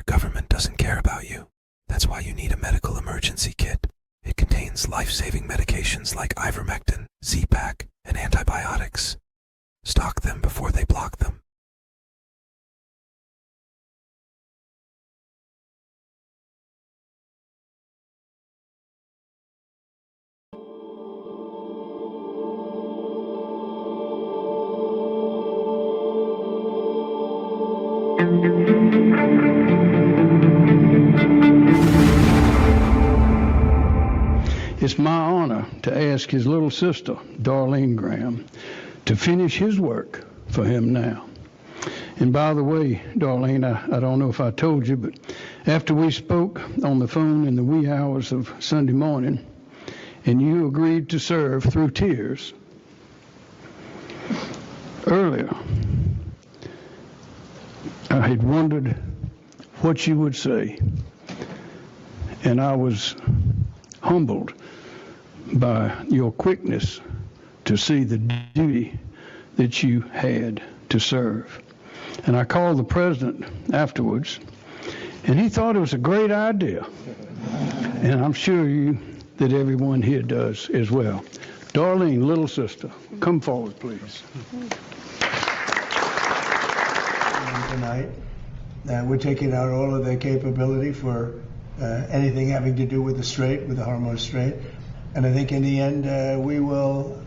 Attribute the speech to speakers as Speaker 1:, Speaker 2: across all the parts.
Speaker 1: government doesn't care about you. That's why you need a medical emergency kit. It contains life-saving medications like ivermectin, Z-Pak, and antibiotics. Stock them before they block them.
Speaker 2: It's my honor to ask his little sister, Darlene Graham, to finish his work for him now. And by the way, Darlene, I don't know if I told you, but after we spoke on the phone in the wee hours of Sunday morning, and you agreed to serve through tears, earlier, I had wondered what you would say, and I was humbled by your quickness to see the duty that you had to serve. And I called the president afterwards, and he thought it was a great idea. And I'm sure that everyone here does as well. Darlene, little sister, come forward, please.
Speaker 3: Tonight, we're taking out all of their capability for anything having to do with the strait, with the Hormuz Strait. And I think in the end, we will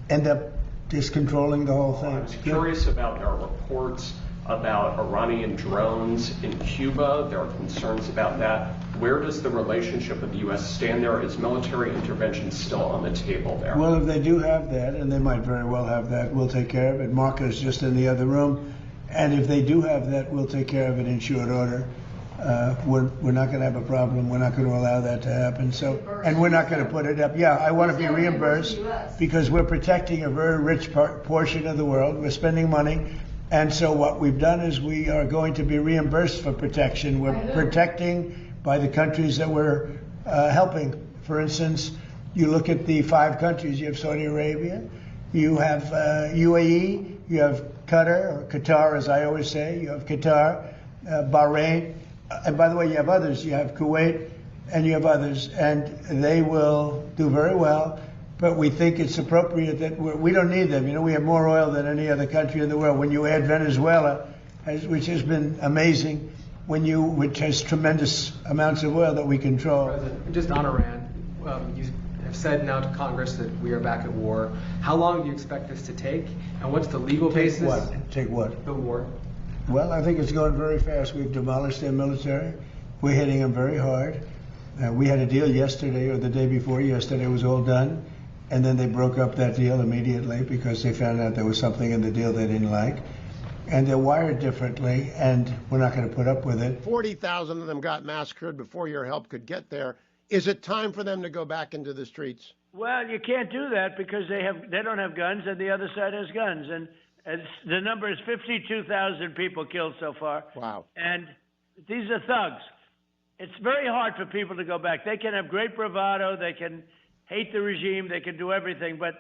Speaker 3: end up just controlling the whole thing.
Speaker 4: I was curious about our reports about Iranian drones in Cuba. There are concerns about that. Where does the relationship of the U.S. stand there? Is military intervention still on the table there?
Speaker 3: Well, if they do have that, and they might very well have that, we'll take care of it. Mark is just in the other room. And if they do have that, we'll take care of it in short order. We're not going to have a problem. We're not going to allow that to happen. So, and we're not going to put it up. Yeah, I want to be reimbursed because we're protecting a very rich portion of the world. We're spending money. And so what we've done is we are going to be reimbursed for protection. We're protecting by the countries that we're helping. For instance, you look at the 5 countries. You have Saudi Arabia. You have UAE. You have Qatar, or Qatar as I always say. You have Qatar, Bahrain. And by the way, you have others. You have Kuwait, and you have others, and they will do very well. But we think it's appropriate that we don't need them. You know, we have more oil than any other country in the world. When you add Venezuela, which has been amazing, which has tremendous amounts of oil that we control.
Speaker 5: President, just on Iran, you have said now to Congress that we are back at war. How long do you expect this to take, and what's the legal basis?
Speaker 3: Take what?
Speaker 5: The war.
Speaker 3: Well, I think it's going very fast. We've demolished their military. We're hitting them very hard. We had a deal yesterday or the day before yesterday. It was all done. And then they broke up that deal immediately because they found out there was something in the deal they didn't like. And they're wired differently, and we're not going to put up with it.
Speaker 6: 40,000 of them got massacred before your help could get there. Is it time for them to go back into the streets?
Speaker 7: Well, you can't do that because they don't have guns, and the other side has guns. And the number is 52,000 people killed so far.
Speaker 6: Wow.
Speaker 7: And these are thugs. It's very hard for people to go back. They can have great bravado. They can hate the regime. They can do everything. But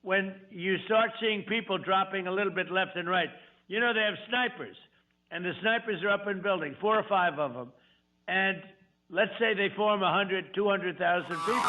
Speaker 7: when you start seeing people dropping a little bit left and right, you know, they have snipers. And the snipers are up in buildings, 4 or 5 of them. And let's say they form 100, 200,000 people.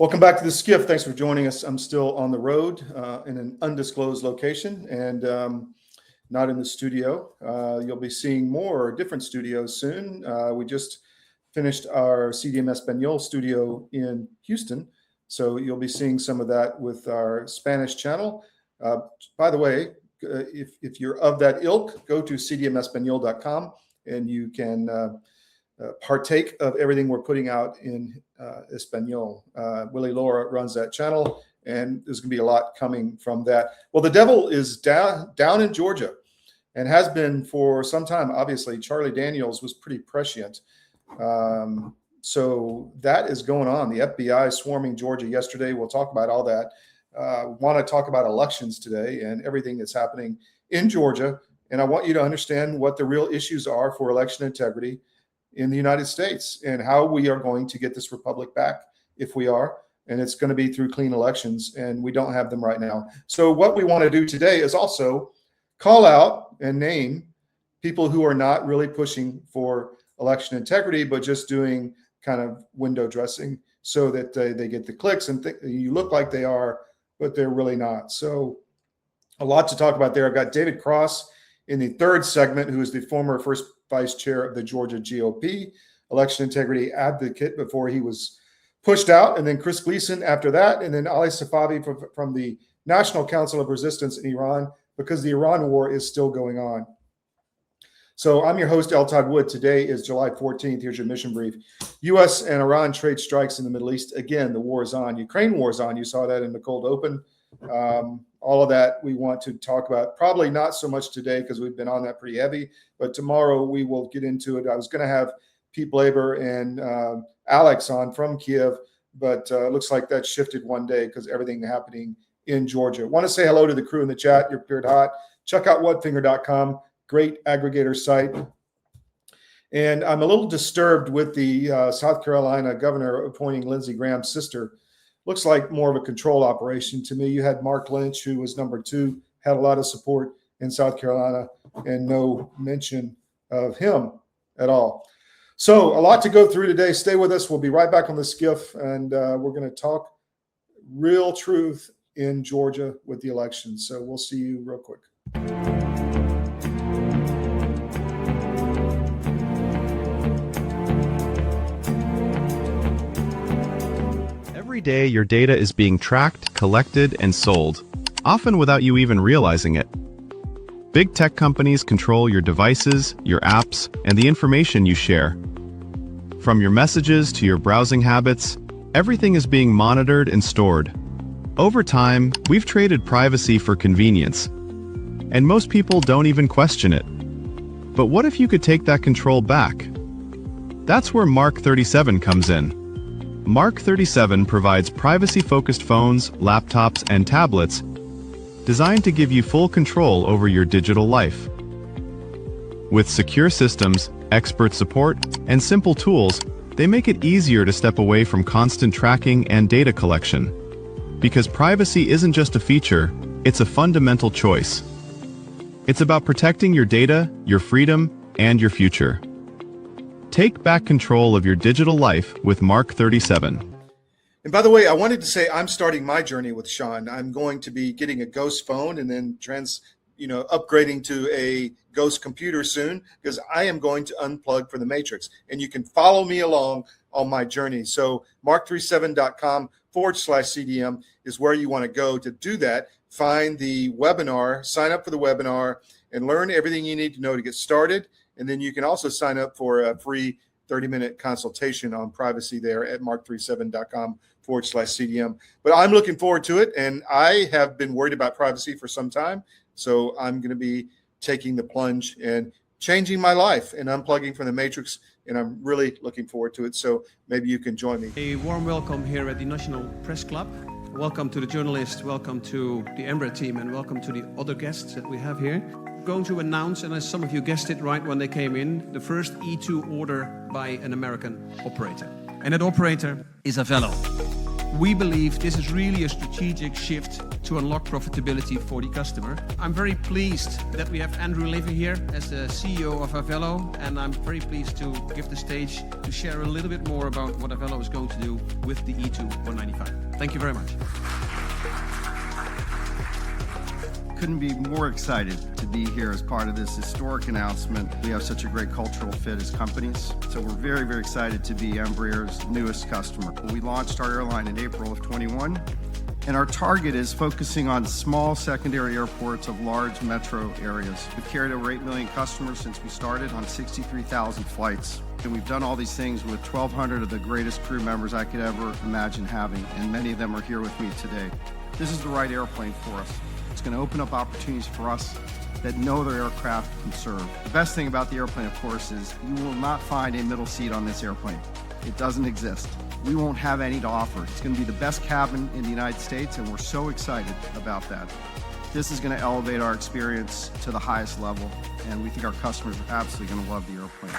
Speaker 8: Welcome back to the SCIF. Thanks for joining us. I'm still on the road in an undisclosed location and not in the studio. You'll be seeing more different studios soon. We just finished our CDM Espanol studio in Houston, so you'll be seeing some of that with our Spanish channel. By the way, if you're of that ilk, go to cdmespanol.com and you can partake of everything we're putting out in Espanol. Willie Laura runs that channel, and there's going to be a lot coming from that. Well, the devil is down in Georgia and has been for some time. Obviously, Charlie Daniels was pretty prescient. So that is going on. The FBI swarming Georgia yesterday. We'll talk about all that. Want to talk about elections today and everything that's happening in Georgia. And I want you to understand what the real issues are for election integrity in the United States and how we are going to get this republic back if we are. And it's going to be through clean elections, and we don't have them right now. So what we want to do today is also call out and name people who are not really pushing for election integrity, but just doing kind of window dressing so that they get the clicks and you look like they are, but they're really not. So a lot to talk about there. I've got David Cross in the third segment, who is the former first vice chair of the Georgia GOP, election integrity advocate before he was pushed out, and then Chris Gleason after that, and then Ali Safavi from the National Council of Resistance in Iran, because the Iran war is still going on. So I'm your host, Todd Wood. Today is July 14th. Here's your mission brief. U.S. and Iran trade strikes in the Middle East. Again, the war is on. Ukraine war is on. You saw that in the cold open. All of that we want to talk about. Probably not so much today because we've been on that pretty heavy, but tomorrow we will get into it. I was going to have Pete Blaber and Alex on from Kiev, but looks like that shifted one day because everything happening in Georgia. Want to say hello to the crew in the chat. You're cleared hot. Check out whatfinger.com. Great aggregator site. And I'm a little disturbed with the South Carolina governor appointing Lindsey Graham's sister. Looks like more of a control operation to me. You had Mark Lynch, who was number 2, had a lot of support in South Carolina, and no mention of him at all. So a lot to go through today. Stay with us. We'll be right back on the SCIF, and we're going to talk real truth in Georgia with the election. So we'll see you real quick.
Speaker 9: Every day, your data is being tracked, collected, and sold, often without you even realizing it. Big tech companies control your devices, your apps, and the information you share. From your messages to your browsing habits, everything is being monitored and stored. Over time, we've traded privacy for convenience, and most people don't even question it. But what if you could take that control back? That's where Mark 37 comes in. Mark 37 provides privacy-focused phones, laptops, and tablets designed to give you full control over your digital life. With secure systems, expert support, and simple tools, they make it easier to step away from constant tracking and data collection. Because privacy isn't just a feature, it's a fundamental choice. It's about protecting your data, your freedom, and your future. Take back control of your digital life with Mark 37.
Speaker 8: And by the way, I wanted to say I'm starting my journey with Sean. I'm going to be getting a Ghost phone and then upgrading to a Ghost computer soon, because I am going to unplug for the Matrix. And you can follow me along on my journey. So mark37.com/CDM is where you want to go to do that. Find the webinar, sign up for the webinar, and learn everything you need to know to get started. And then you can also sign up for a free 30-minute consultation on privacy there at mark37.com/CDM. But I'm looking forward to it, and I have been worried about privacy for some time. So I'm going to be taking the plunge and changing my life and unplugging from the Matrix, and I'm really looking forward to it. So maybe you can join me.
Speaker 10: A warm welcome here at the National Press Club. Welcome to the journalists, welcome to the Embraer team, and welcome to the other guests that we have here. Going to announce, and as some of you guessed it right when they came in, the first E2 order by an American operator. And that operator is a fellow. We believe this is really a strategic shift to unlock profitability for the customer. I'm very pleased that we have Andrew Levy here as the CEO of Avello, and I'm very pleased to give the stage to share a little bit more about what Avello is going to do with the E2 195. Thank you very much.
Speaker 11: Couldn't be more excited to be here as part of this historic announcement. We have such a great cultural fit as companies, so we're very, very excited to be Embraer's newest customer. We launched our airline in April of 21, and our target is focusing on small secondary airports of large metro areas. We've carried over 8 million customers since we started on 63,000 flights. And we've done all these things with 1,200 of the greatest crew members I could ever imagine having, and many of them are here with me today. This is the right airplane for us. It's going to open up opportunities for us that no other aircraft can serve. The best thing about the airplane, of course, is you will not find a middle seat on this airplane. It doesn't exist. We won't have any to offer. It's going to be the best cabin in the United States, and we're so excited about that. This is going to elevate our experience to the highest level, and we think our customers are absolutely going to love the airplane.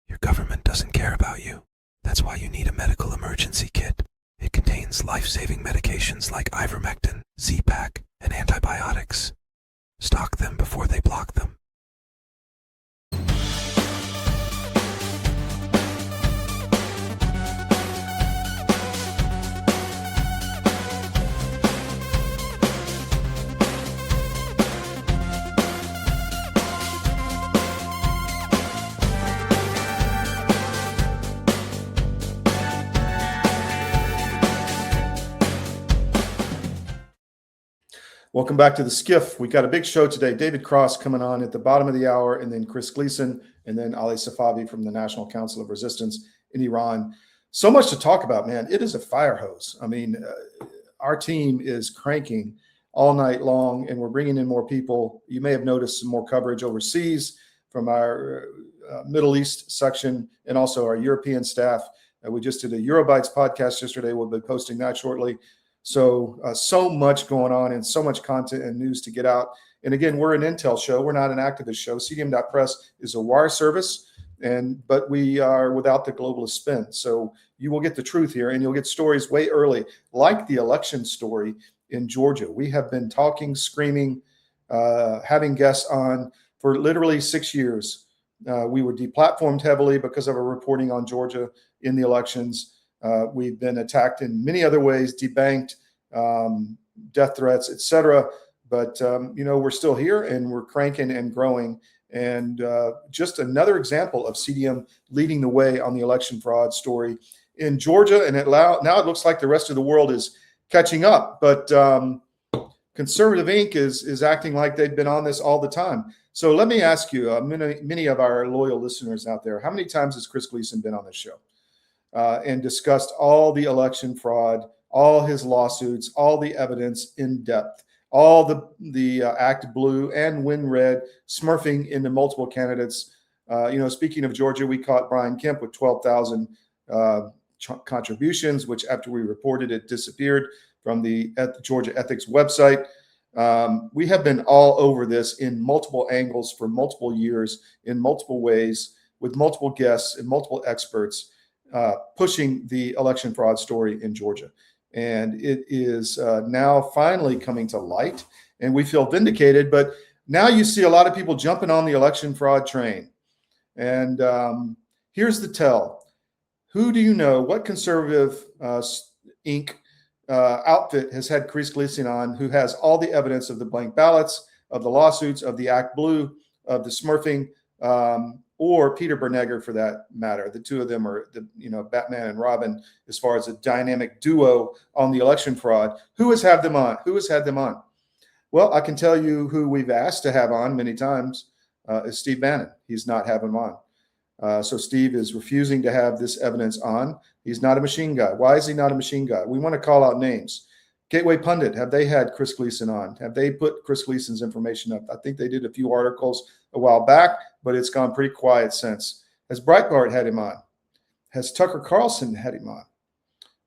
Speaker 1: Your government doesn't care about you. That's why you need a medical emergency kit. It contains life-saving medications like ivermectin, Z-Pak, and antibiotics. Stock them before they block them.
Speaker 8: Welcome back to the SCIF. We got a big show today. David Cross coming on at the bottom of the hour, and then Chris Gleason, and then Ali Safavi from the National Council of Resistance in Iran. So much to talk about, man. It is a fire hose. I mean, our team is cranking all night long, and we're bringing in more people. You may have noticed some more coverage overseas from our Middle East section and also our European staff. We just did a Eurobytes podcast yesterday. We'll be posting that shortly. So much going on and so much content and news to get out. And again, we're an intel show. We're not an activist show. CDM.press is a wire service, but we are without the globalist spin. So you will get the truth here, and you'll get stories way early, like the election story in Georgia. We have been talking, screaming, having guests on for literally 6 years. We were deplatformed heavily because of our reporting on Georgia in the elections. We've been attacked in many other ways, debanked, death threats, etc. But, we're still here, and we're cranking and growing. And just another example of CDM leading the way on the election fraud story in Georgia. And now it looks like the rest of the world is catching up. But Conservative Inc. is acting like they've been on this all the time. So let me ask you, many of our loyal listeners out there, how many times has Chris Gleason been on this show? And discussed all the election fraud, all his lawsuits, all the evidence in depth, all the Act Blue and Win Red smurfing into multiple candidates. Speaking of Georgia, we caught Brian Kemp with 12,000 contributions, which after we reported it disappeared from the Georgia Ethics website. We have been all over this in multiple angles for multiple years, in multiple ways, with multiple guests and multiple experts. Pushing the election fraud story in Georgia. And it is now finally coming to light, and we feel vindicated. But now you see a lot of people jumping on the election fraud train. And here's the tell. Who do you know, what conservative Inc. Outfit has had Chris Gleason on, who has all the evidence of the blank ballots, of the lawsuits, of the Act Blue, of the smurfing, or Peter Bernegger for that matter? The two of them are Batman and Robin as far as a dynamic duo on the election fraud. Who has had them on? Well, I can tell you who we've asked to have on many times is Steve Bannon. He's not having them on. So Steve is refusing to have this evidence on. He's not a machine guy. Why is he not a machine guy? We want to call out names. Gateway Pundit, have they had Chris Gleason on? Have they put Chris Gleason's information up? I think they did a few articles a while back, but it's gone pretty quiet since. Has Breitbart had him on? Has Tucker Carlson had him on?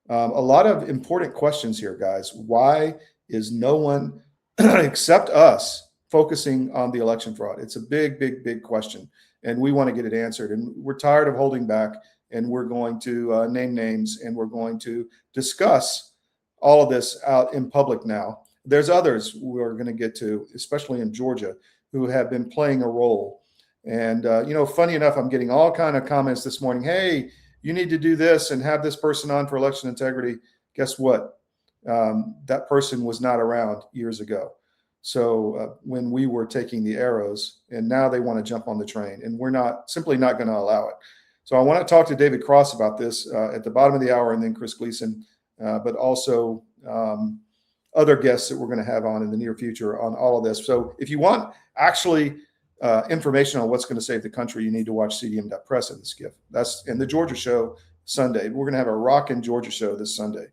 Speaker 8: A lot of important questions here, guys. Why is no one except us focusing on the election fraud. It's a big, big, big question, and we want to get it answered. And we're tired of holding back, and we're going to name names, and we're going to discuss all of this out in public now. There's others we're going to get to, especially in Georgia, who have been playing a role. And, funny enough, I'm getting all kind of comments this morning. Hey, you need to do this and have this person on for election integrity. Guess what? That person was not around years ago. So when we were taking the arrows, and now they want to jump on the train, and we're simply not going to allow it. So I want to talk to David Cross about this at the bottom of the hour, and then Chris Gleason, but also other guests that we're going to have on in the near future on all of this. So if you want actually information on what's going to save the country, you need to watch cdm.press and the SCIF. That's in the Georgia show Sunday. We're going to have a rockin' Georgia show this Sunday.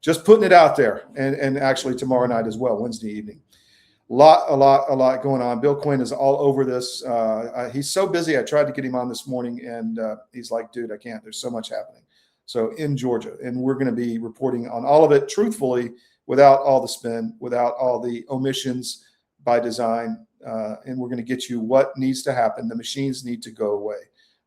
Speaker 8: Just putting it out there, and actually tomorrow night as well, Wednesday evening. A lot going on. Bill Quinn is all over this. He's so busy. I tried to get him on this morning, and he's like, dude, I can't. There's so much happening. So in Georgia, and we're going to be reporting on all of it truthfully, without all the spin, without all the omissions by design. And we're going to get you what needs to happen. The machines need to go away.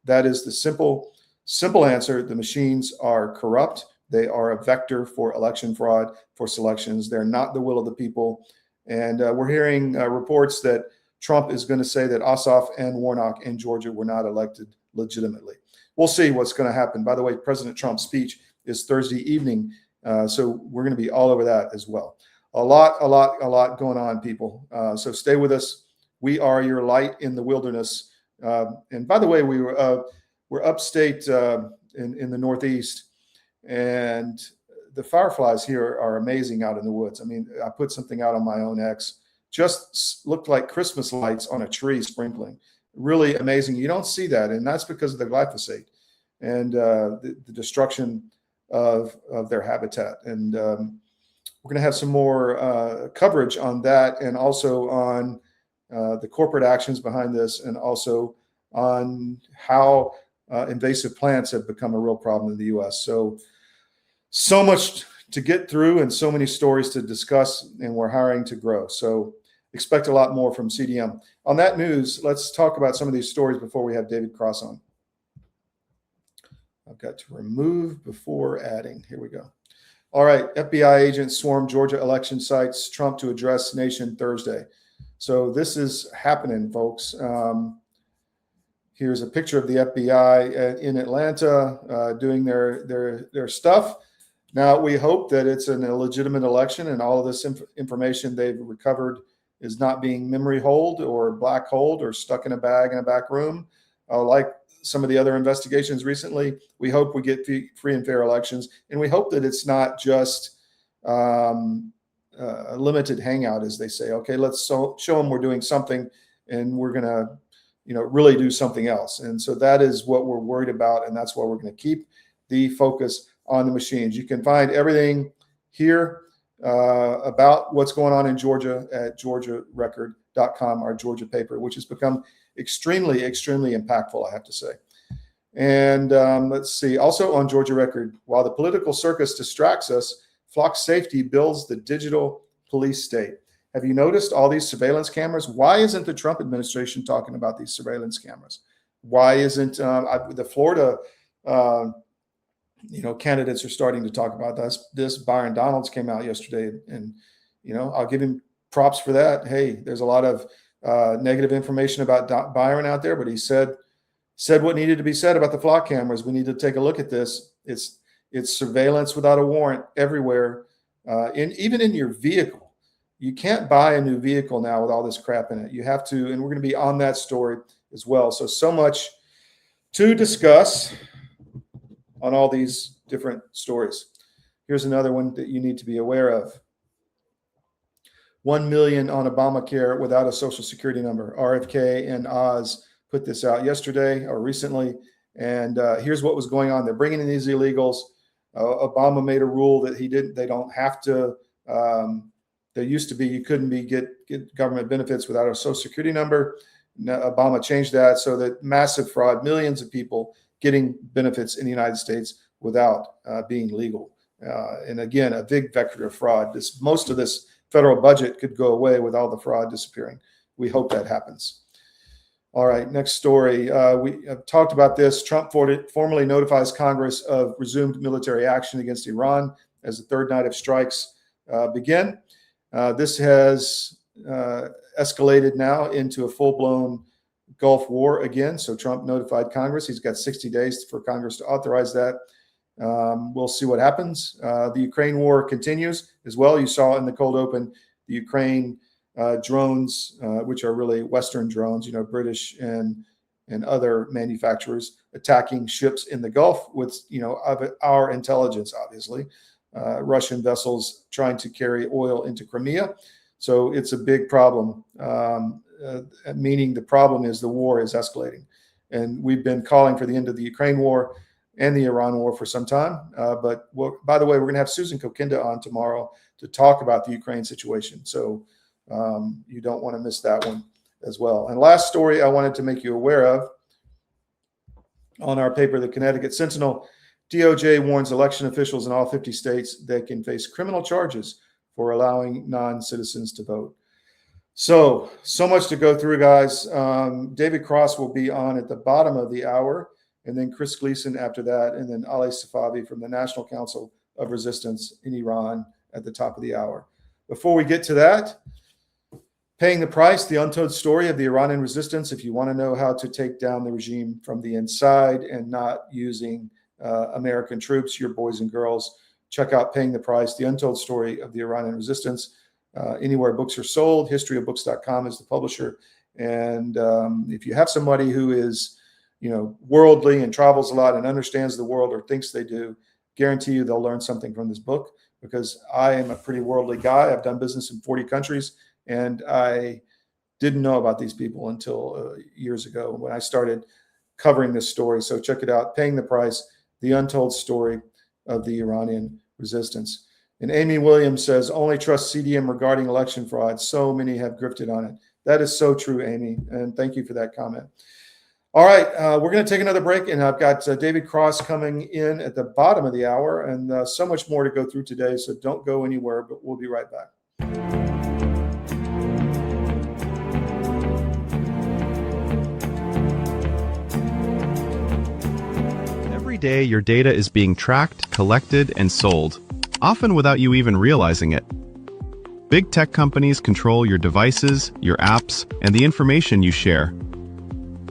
Speaker 8: That is the simple answer. The machines are corrupt. They are a vector for election fraud, for selections. They're not the will of the people. And we're hearing reports that Trump is going to say that Ossoff and Warnock in Georgia were not elected legitimately. We'll see what's going to happen. By the way, President Trump's speech is Thursday evening. So we're going to be all over that as well. A lot going on, people. So stay with us. We are your light in the wilderness. And by the way, we're upstate in the Northeast, and the fireflies here are amazing out in the woods. I mean, I put something out on my own X, just looked like Christmas lights on a tree sprinkling. Really amazing. You don't see that, and that's because of the glyphosate and the destruction of their habitat. And we're going to have some more coverage on that, and also on the corporate actions behind this, and also on how invasive plants have become a real problem in the U.S. So much to get through, and so many stories to discuss, and we're hiring to grow. So expect a lot more from CDM. On that news, let's talk about some of these stories before we have David Cross on. I've got to remove before adding. Here we go. All right. FBI agents swarm Georgia election sites. Trump to address nation Thursday. So this is happening, folks. Here's a picture of the FBI in Atlanta doing their stuff. Now, we hope that it's an illegitimate election, and all of this information they've recovered is not being memory holed or black holed or stuck in a bag in a back room, like some of the other investigations recently. We hope we get free and fair elections, and we hope that it's not just a limited hangout, as they say. Okay, let's show them we're doing something, and we're going to, really do something else. And so that is what we're worried about, and that's why we're going to keep the focus on the machines. You can find everything here about what's going on in Georgia at georgiarecord.com, our Georgia paper, which has become extremely impactful, I have to say. And let's see, also on Georgia Record, while the political circus distracts us, Flock Safety builds the digital police state. Have you noticed all these surveillance cameras? Why isn't the Trump administration talking about these surveillance cameras? Why isn't the Florida candidates are starting to talk about this. Byron Donalds came out yesterday, and I'll give him props for that. Hey, there's a lot of negative information about Byron out there, but he said what needed to be said about the flock cameras. We need to take a look at this. It's surveillance without a warrant everywhere, even in your vehicle. You can't buy a new vehicle now with all this crap in it. You have to, and we're going to be on that story as well. So much to discuss on all these different stories. Here's another one that you need to be aware of. 1 million on Obamacare without a social security number. RFK and Oz put this out yesterday or recently. And here's what was going on. They're bringing in these illegals. Obama made a rule that they don't have to, there used to be, you couldn't get government benefits without a social security number. Obama changed that so that massive fraud, millions of people getting benefits in the United States without being legal. And again, a big vector of fraud. Most of this federal budget could go away with all the fraud disappearing. We hope that happens. All right, next story. We have talked about this. Trump formally notifies Congress of resumed military action against Iran as the third night of strikes begin. This has escalated now into a full-blown Gulf War again. So Trump notified Congress. He's got 60 days for Congress to authorize that. We'll see what happens. The Ukraine war continues as well. You saw in the cold open, the Ukraine drones, which are really Western drones, British and other manufacturers attacking ships in the Gulf with, our intelligence, obviously. Russian vessels trying to carry oil into Crimea. So it's a big problem, meaning the problem is the war is escalating. And we've been calling for the end of the Ukraine war and the Iran war for some time. But by the way, we're going to have Susan Kokinda on tomorrow to talk about the Ukraine situation. So you don't want to miss that one as well. And last story I wanted to make you aware of on our paper, the Connecticut Sentinel, DOJ warns election officials in all 50 states they can face criminal charges for allowing non-citizens to vote. So much to go through, guys. David Cross will be on at the bottom of the hour, and then Chris Gleason after that, and then Ali Safavi from the National Council of Resistance in Iran at the top of the hour. Before we get to that, Paying the Price, the untold story of the Iranian resistance. If you want to know how to take down the regime from the inside and not using American troops, your boys and girls, check out Paying the Price, the untold story of the Iranian resistance. Anywhere books are sold, historyofbooks.com is the publisher. And if you have somebody who is, worldly and travels a lot and understands the world or thinks they do, guarantee you they'll learn something from this book, because I am a pretty worldly guy. I've done business in 40 countries, and I didn't know about these people until years ago when I started covering this story. So check it out, Paying the Price, the untold story of the Iranian resistance. And Amy Williams says, only trust CDM regarding election fraud. So many have grifted on it. That is so true, Amy. And thank you for that comment. All right, we're going to take another break. And I've got David Cross coming in at the bottom of the hour, and so much more to go through today. So don't go anywhere, but we'll be right back.
Speaker 9: Every day, your data is being tracked, collected, and sold, often without you even realizing it. Big tech companies control your devices, your apps, and the information you share.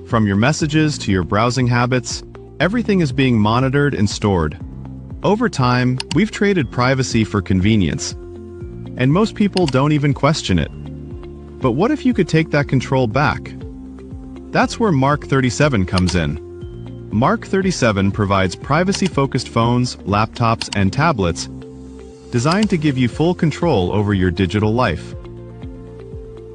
Speaker 9: From your messages to your browsing habits, everything is being monitored and stored. Over time, we've traded privacy for convenience, and most people don't even question it. But what if you could take that control back? That's where Mark 37 comes in. Mark 37 provides privacy-focused phones, laptops, and tablets designed to give you full control over your digital life.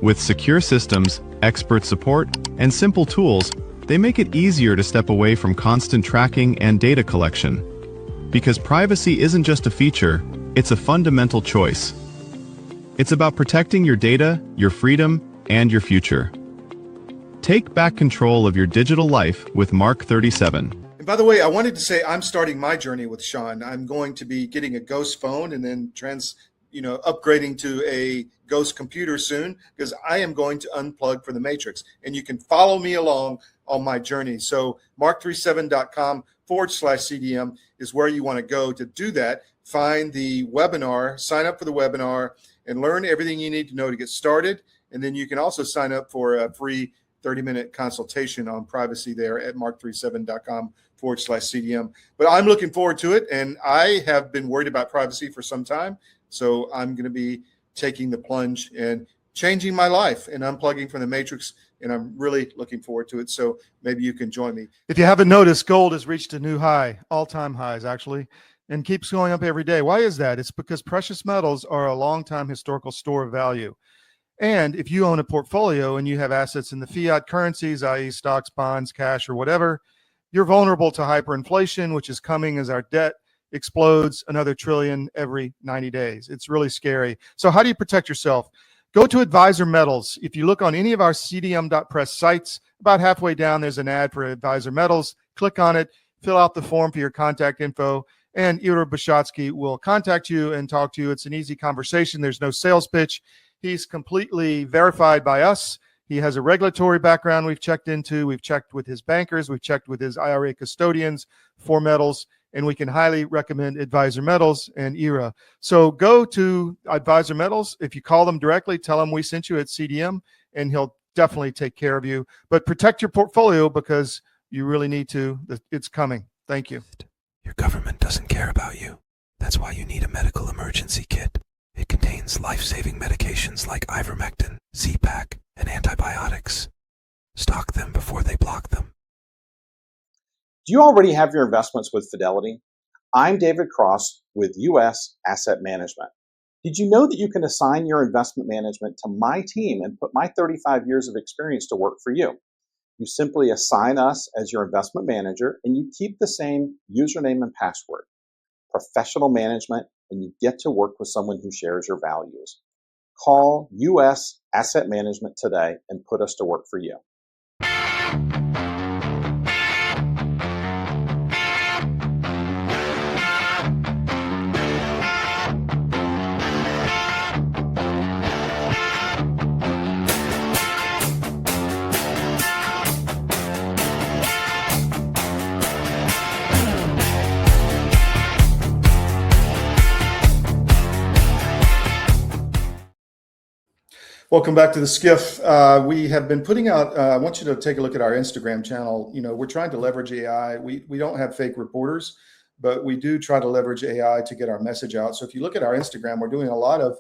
Speaker 9: With secure systems, expert support, and simple tools, they make it easier to step away from constant tracking and data collection. Because privacy isn't just a feature, it's a fundamental choice. It's about protecting your data, your freedom, and your future. Take back control of your digital life with Mark 37.
Speaker 8: And by the way, I wanted to say I'm starting my journey with Sean. I'm going to be getting a Ghost phone and then upgrading to a Ghost computer soon, because I am going to unplug for the Matrix. And you can follow me along on my journey. So mark37.com/CDM is where you want to go to do that. Find the webinar, sign up for the webinar, and learn everything you need to know to get started. And then you can also sign up for a free 30-minute consultation on privacy there at mark37.com/CDM. But I'm looking forward to it, and I have been worried about privacy for some time. So I'm going to be taking the plunge and changing my life and unplugging from the Matrix, and I'm really looking forward to it. So maybe you can join me.
Speaker 12: If you haven't noticed, gold has reached a new high, all-time highs actually, and keeps going up every day. Why is that? It's because precious metals are a long-time historical store of value. And if you own a portfolio and you have assets in the fiat currencies, i.e. stocks, bonds, cash, or whatever, you're vulnerable to hyperinflation, which is coming as our debt explodes another trillion every 90 days. It's really scary. So how do you protect yourself? Go to Advisor Metals. If you look on any of our cdm.press sites, about halfway down, there's an ad for Advisor Metals. Click on it, fill out the form for your contact info, and Ira Bishotsky will contact you and talk to you. It's an easy conversation. There's no sales pitch. He's completely verified by us. He has a regulatory background we've checked into. We've checked with his bankers. We've checked with his IRA custodians for metals, and we can highly recommend Advisor Metals and IRA. So go to Advisor Metals. If you call them directly, tell them we sent you at CDM, and he'll definitely take care of you. But protect your portfolio because you really need to. It's coming. Thank you.
Speaker 1: Your government doesn't care about you. That's why you need a medical emergency kit. It contains life-saving medications like ivermectin, Z-Pak, and antibiotics. Stock them before they block them.
Speaker 13: Do you already have your investments with Fidelity? I'm David Cross with U.S. Asset Management. Did you know that you can assign your investment management to my team and put my 35 years of experience to work for you? You simply assign us as your investment manager and you keep the same username and password. Professional management, and you get to work with someone who shares your values. Call U.S. Asset Management today and put us to work for you.
Speaker 8: Welcome back to the SCIF. We have been putting out, I want you to take a look at our Instagram channel. You know, we're trying to leverage AI. We don't have fake reporters, but we do try to leverage AI to get our message out. So if you look at our Instagram, we're doing a lot of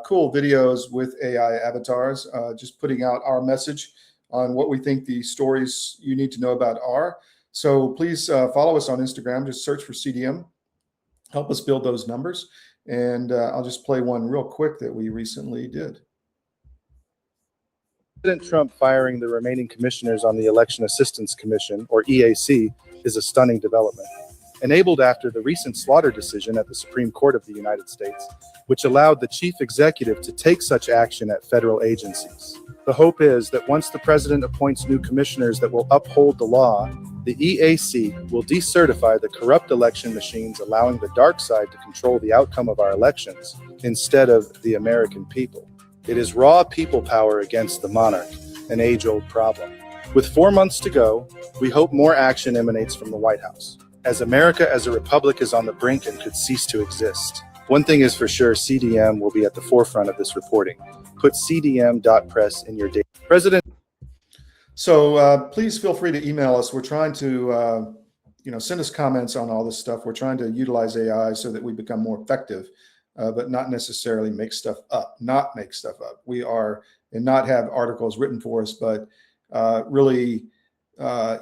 Speaker 8: cool videos with AI avatars, just putting out our message on what we think the stories you need to know about are. So please follow us on Instagram. Just search for CDM. Help us build those numbers. And I'll just play one real quick that we recently did.
Speaker 14: President Trump firing the remaining commissioners on the Election Assistance Commission, or EAC, is a stunning development, enabled after the recent slaughter decision at the Supreme Court of the United States, which allowed the chief executive to take such action at federal agencies. The hope is that once the president appoints new commissioners that will uphold the law, the EAC will decertify the corrupt election machines, allowing the dark side to control the outcome of our elections instead of the American people. It is raw people power against the monarch, an age-old problem. With 4 months to go, we hope more action emanates from the White House, as America as a republic is on the brink and could cease to exist. One thing is for sure, CDM will be at the forefront of this reporting. Put cdm.press in your data. President.
Speaker 8: So please feel free to email us. We're trying to, send us comments on all this stuff. We're trying to utilize AI so that we become more effective. But not necessarily make stuff up, We are, and not have articles written for us, but really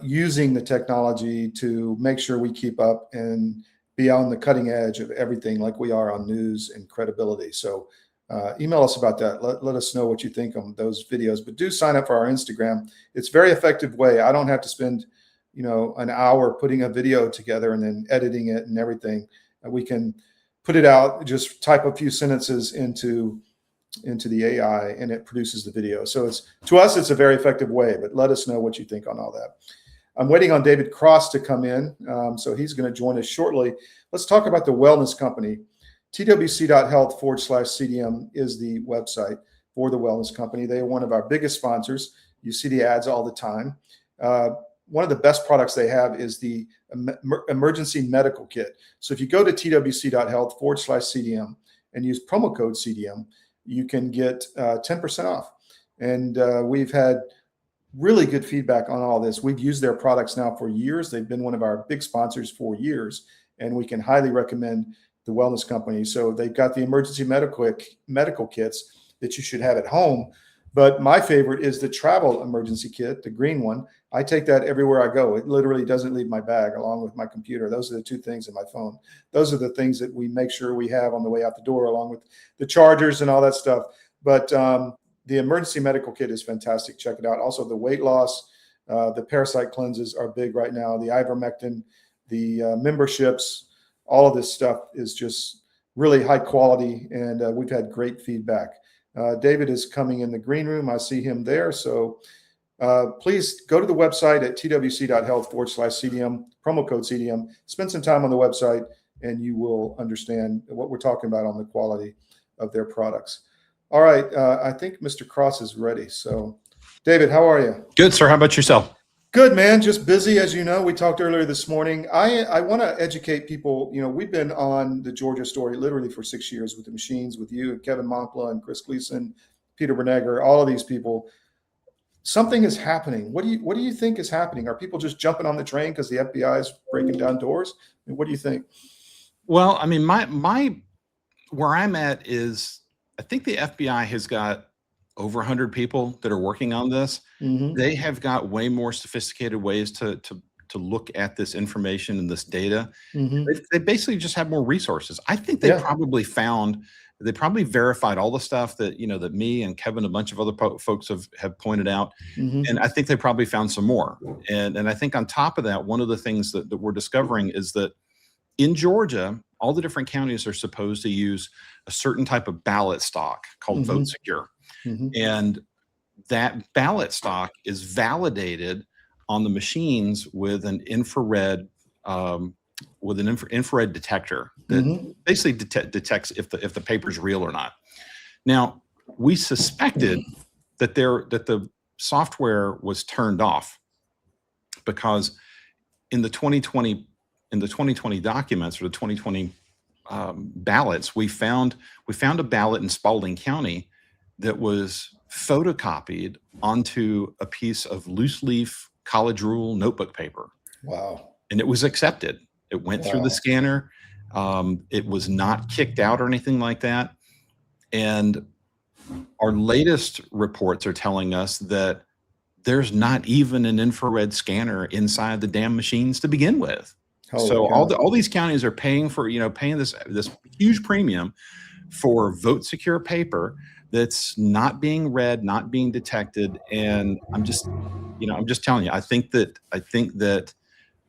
Speaker 8: using the technology to make sure we keep up and be on the cutting edge of everything like we are on news and credibility. So email us about that. Let us know what you think on those videos, but do sign up for our Instagram. It's a very effective way. I don't have to spend, an hour putting a video together and then editing it and everything. We can put it out, just type a few sentences into the AI and it produces the video. So to us, it's a very effective way, but let us know what you think on all that. I'm waiting on David Cross to come in. So he's going to join us shortly. Let's talk about the wellness company. twc.health/CDM is the website for the wellness company. They are one of our biggest sponsors. You see the ads all the time. One of the best products they have is the emergency medical kit. So if you go to twc.health/CDM and use promo code CDM, you can get 10% off. And we've had really good feedback on all this. We've used their products now for years. They've been one of our big sponsors for years, and we can highly recommend the wellness company. So they've got the emergency medical kits that you should have at home. But my favorite is the travel emergency kit, the green one. I take that everywhere I go. It literally doesn't leave my bag along with my computer. Those are the two things in my phone. Those are the things that we make sure we have on the way out the door, along with the chargers and all that stuff. But the emergency medical kit is fantastic. Check it out. Also, the weight loss, the parasite cleanses are big right now. The ivermectin, the memberships, all of this stuff is just really high quality, and we've had great feedback. David is coming in the green room. I see him there. So please go to the website at twc.health/CDM, promo code CDM. Spend some time on the website. and you will understand what we're talking about on the quality of their products. All right, I think Mr. Cross is ready. So, David, how are you?
Speaker 15: Good, sir. How about yourself?
Speaker 8: Good, man. Just busy, as you know. We talked earlier this morning. I want to educate people. You know, we've been on the Georgia story literally for 6 years with the machines, with you and Kevin Monkla and Chris Gleason, Peter Bernegger, all of these people. Something is happening. What do you think is happening? Are people just jumping on the train because the FBI is breaking down doors? I mean, what do you think?
Speaker 15: Well, I mean, my where I'm at is I think the FBI has got over 100 people that are working on this. They have got way more sophisticated ways to look at this information and this data. They basically just have more resources. I think they probably verified all the stuff that, you know, that me and Kevin, a bunch of other folks have pointed out. And I think they probably found some more. And I think on top of that, one of the things that we're discovering is that in Georgia, all the different counties are supposed to use a certain type of ballot stock called Vote Secure. And that ballot stock is validated on the machines with an infrared infrared detector that basically detects if the paper's real or not. Now, we suspected that the software was turned off because in the 2020 documents, or the 2020 ballots, we found a ballot in Spalding County that was photocopied onto a piece of loose leaf college rule notebook paper.
Speaker 8: Wow.
Speaker 15: And it was accepted. It went through the scanner. It was not kicked out or anything like that. And our latest reports are telling us that there's not even an infrared scanner inside the damn machines to begin with. So all these counties are paying this huge premium for Vote Secure paper that's not being read, not being detected. And I'm just telling you, I think that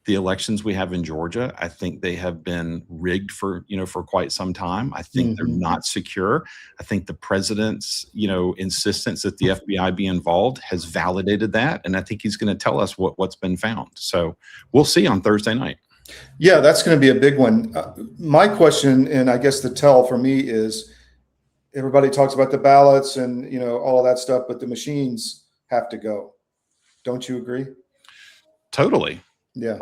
Speaker 15: the elections we have in Georgia, I think they have been rigged for quite some time. I think they're not secure. I think the president's, insistence that the FBI be involved has validated that. And I think he's going to tell us what's been found. So we'll see on Thursday night.
Speaker 8: Yeah, that's going to be a big one. My question, and I guess the tell for me, is everybody talks about the ballots and, all of that stuff, but the machines have to go. Don't you agree?
Speaker 15: Totally.
Speaker 8: Yeah.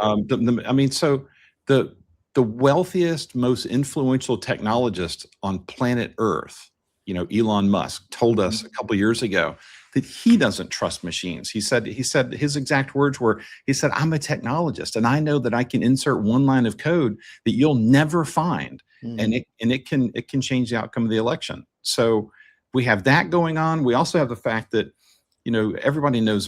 Speaker 15: So the wealthiest, most influential technologist on planet Earth, Elon Musk, told us a couple of years ago that he doesn't trust machines. He said his exact words were, he said, "I'm a technologist and I know that I can insert one line of code that you'll never find, and it can change the outcome of the election." So we have that going on. We also have the fact that everybody knows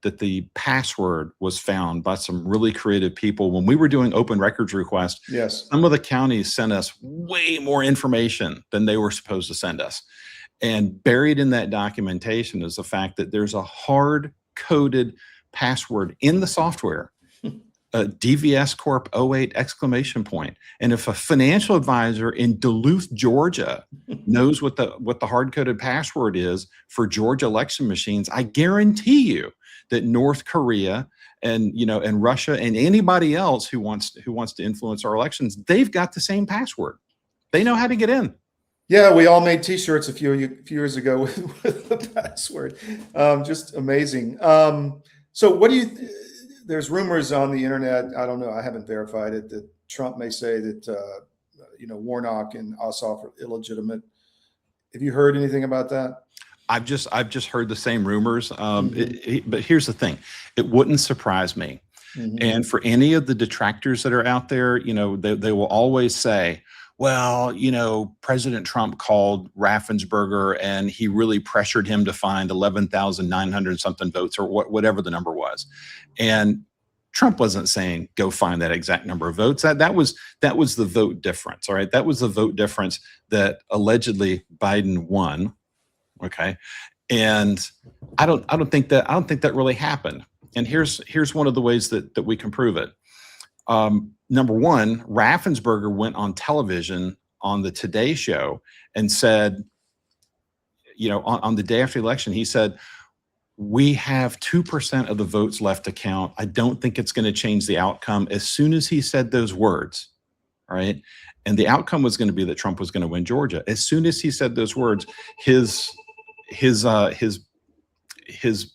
Speaker 15: that the password was found by some really creative people. When we were doing open records requests, some of the counties sent us way more information than they were supposed to send us. And buried in that documentation is the fact that there's a hard-coded password in the software, DVS Corp 08 ! And if a financial advisor in Duluth, Georgia knows what the hard-coded password is for Georgia election machines, I guarantee you that North Korea and Russia and anybody else who wants to influence our elections, they've got the same password. They know how to get in.
Speaker 8: Yeah, we all made T-shirts a few years ago with the password. Just amazing. So what do you? There's rumors on the internet. I don't know. I haven't verified it. That Trump may say that Warnock and Ossoff are illegitimate. Have you heard anything about that?
Speaker 15: I've just heard the same rumors. But here's the thing: it wouldn't surprise me. And for any of the detractors that are out there, they will always say, well, President Trump called Raffensperger and he really pressured him to find 11,900 something votes, or whatever the number was. And Trump wasn't saying, go find that exact number of votes. That was the vote difference. All right. That was the vote difference that allegedly Biden won. Okay. And I don't think that really happened. And here's one of the ways that we can prove it. Number one, Raffensperger went on television on the Today Show and said, on the day after the election, he said, We have 2% of the votes left to count. I don't think it's going to change the outcome. As soon as he said those words, right, and the outcome was going to be that Trump was going to win Georgia. As soon as he said those words, his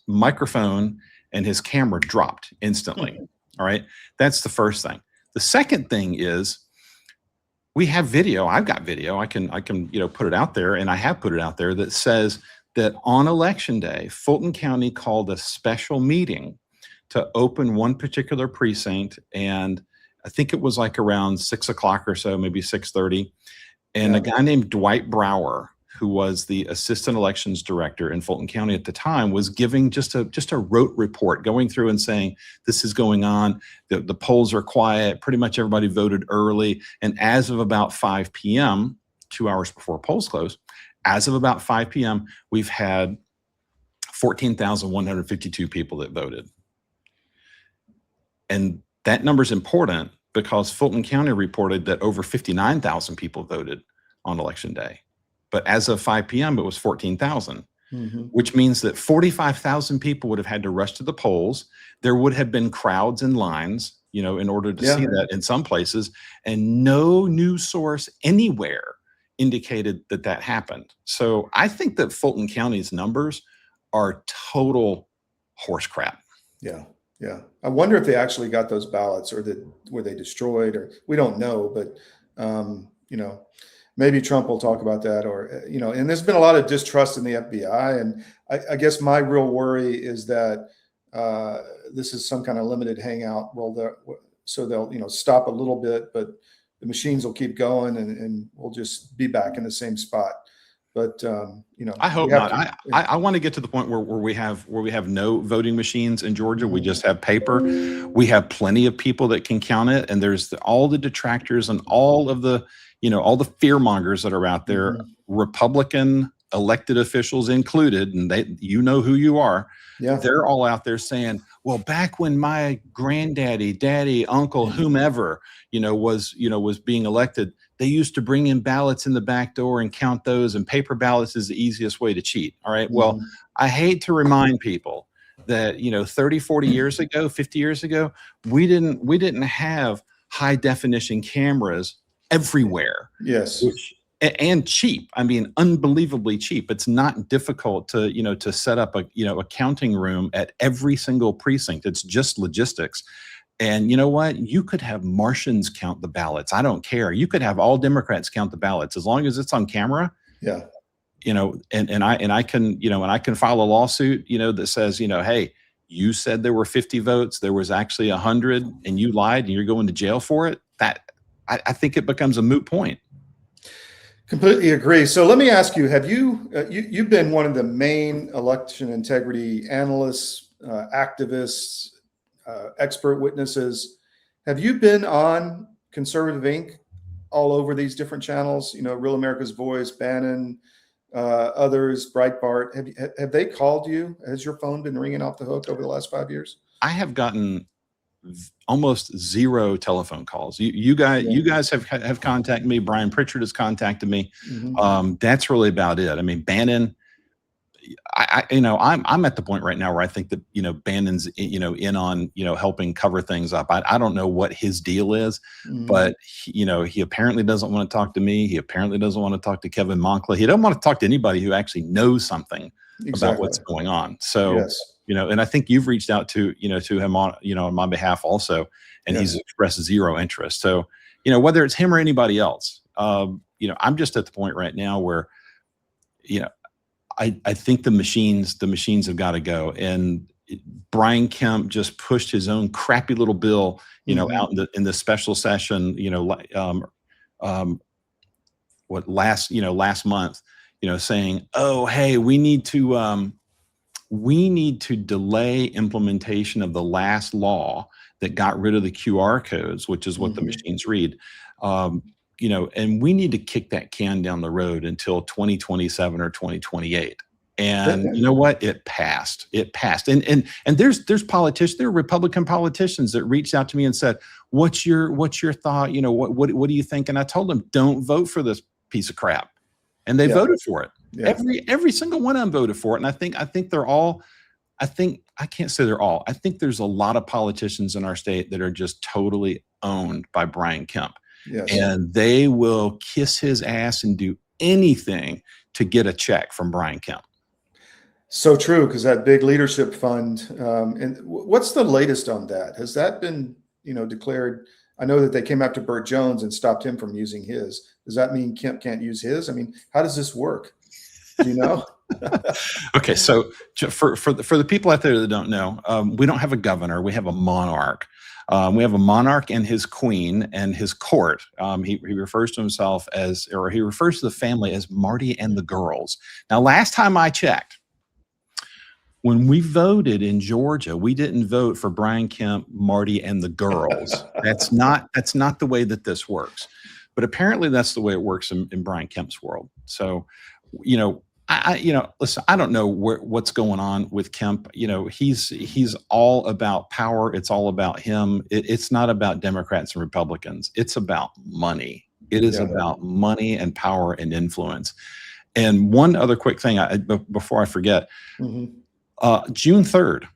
Speaker 15: microphone and his camera dropped instantly. All right, that's the first thing. The second thing is we have video. I've got video. I can put it out there, and I have put it out there that says that on election day, Fulton County called a special meeting to open one particular precinct, and I think it was like around 6 o'clock or so, maybe 6:30. And a guy named Dwight Brower, who was the assistant elections director in Fulton County at the time, was giving just a rote report, going through and saying, this is going on, the polls are quiet, pretty much everybody voted early. And as of about 5 p.m., 2 hours before polls close, as of about 5 p.m., we've had 14,152 people that voted. And that number is important because Fulton County reported that over 59,000 people voted on election day. But as of 5 p.m., it was 14,000, which means that 45,000 people would have had to rush to the polls. There would have been crowds and lines, in order to see that in some places, and no news source anywhere indicated that that happened. So I think that Fulton County's numbers are total horse crap.
Speaker 8: Yeah. Yeah. I wonder if they actually got those ballots, or were they destroyed, or we don't know, but, maybe Trump will talk about that, or, and there's been a lot of distrust in the FBI. And I guess my real worry is that this is some kind of limited hangout. So they'll, stop a little bit, but the machines will keep going, and we'll just be back in the same spot. But
Speaker 15: I hope not. I want to get to the point where we have no voting machines in Georgia. We just have paper. We have plenty of people that can count it, and there's all the detractors and all of the all the fear mongers that are out there, Republican elected officials included, and you know who you are. Yeah, they're all out there saying, well, back when my granddaddy, daddy, uncle, whomever was being elected, they used to bring in ballots in the back door and count those, and paper ballots is the easiest way to cheat. All right. Well, I hate to remind people that, 30, 40 years ago, 50 years ago, we didn't have high definition cameras everywhere.
Speaker 8: Yes.
Speaker 15: And cheap. I mean, unbelievably cheap. It's not difficult to set up a counting room at every single precinct. It's just logistics. And you know what? You could have Martians count the ballots. I don't care. You could have all Democrats count the ballots as long as it's on camera.
Speaker 8: Yeah.
Speaker 15: And I can file a lawsuit, that says, hey, you said there were 50 votes, there was actually 100, and you lied, and you're going to jail for it. That I think it becomes a moot point.
Speaker 8: Completely agree. So let me ask you: have you've been one of the main election integrity analysts, activists, expert witnesses? Have you been on Conservative Inc. all over these different channels? Real America's Voice, Bannon, others, Breitbart. Have they called you? Has your phone been ringing off the hook over the last 5 years?
Speaker 15: I have gotten almost zero telephone calls. You guys have contacted me. Brian Pritchard has contacted me. That's really about it. I mean, Bannon, I'm at the point right now where I think that, Bannon's, in on, helping cover things up. I don't know what his deal is, but he apparently doesn't want to talk to me. He apparently doesn't want to talk to Kevin Moncla. He doesn't want to talk to anybody who actually knows something about what's going on. So, yes. And I think you've reached out to him on my behalf also, and he's expressed zero interest. So, whether it's him or anybody else, I'm just at the point right now where, I think the machines have got to go. And Brian Kemp just pushed his own crappy little bill, out in the special session, last month, saying, oh, hey, we need to delay implementation of the last law that got rid of the QR codes, which is what the machines read. And we need to kick that can down the road until 2027 or 2028. And you know what? It passed. And there's politicians, there are Republican politicians that reached out to me and said, what's your thought? What do you think? And I told them, don't vote for this piece of crap. And they voted for it. Yeah. Every single one of them voted for it. And I think they're all I can't say they're all. I think there's a lot of politicians in our state that are just totally owned by Brian Kemp.
Speaker 8: Yes.
Speaker 15: And they will kiss his ass and do anything to get a check from Brian Kemp.
Speaker 8: So true, because that big leadership fund. And what's the latest on that? Has that been, declared? I know that they came after Burt Jones and stopped him from using his. Does that mean Kemp can't use his? I mean, how does this work? Do you know?
Speaker 15: Okay, so for the people out there that don't know, we don't have a governor. We have a monarch. We have a monarch and his queen and his court. He refers to himself as, or he refers to the family as Marty and the girls. Now, last time I checked, when we voted in Georgia, we didn't vote for Brian Kemp, Marty, and the girls. That's not the way that this works. But apparently that's the way it works in Brian Kemp's world. So, listen, I don't know what's going on with Kemp. He's all about power. It's all about him. It's not about Democrats and Republicans. It's about money. It is about money and power and influence. And one other quick thing before I forget, June 3rd,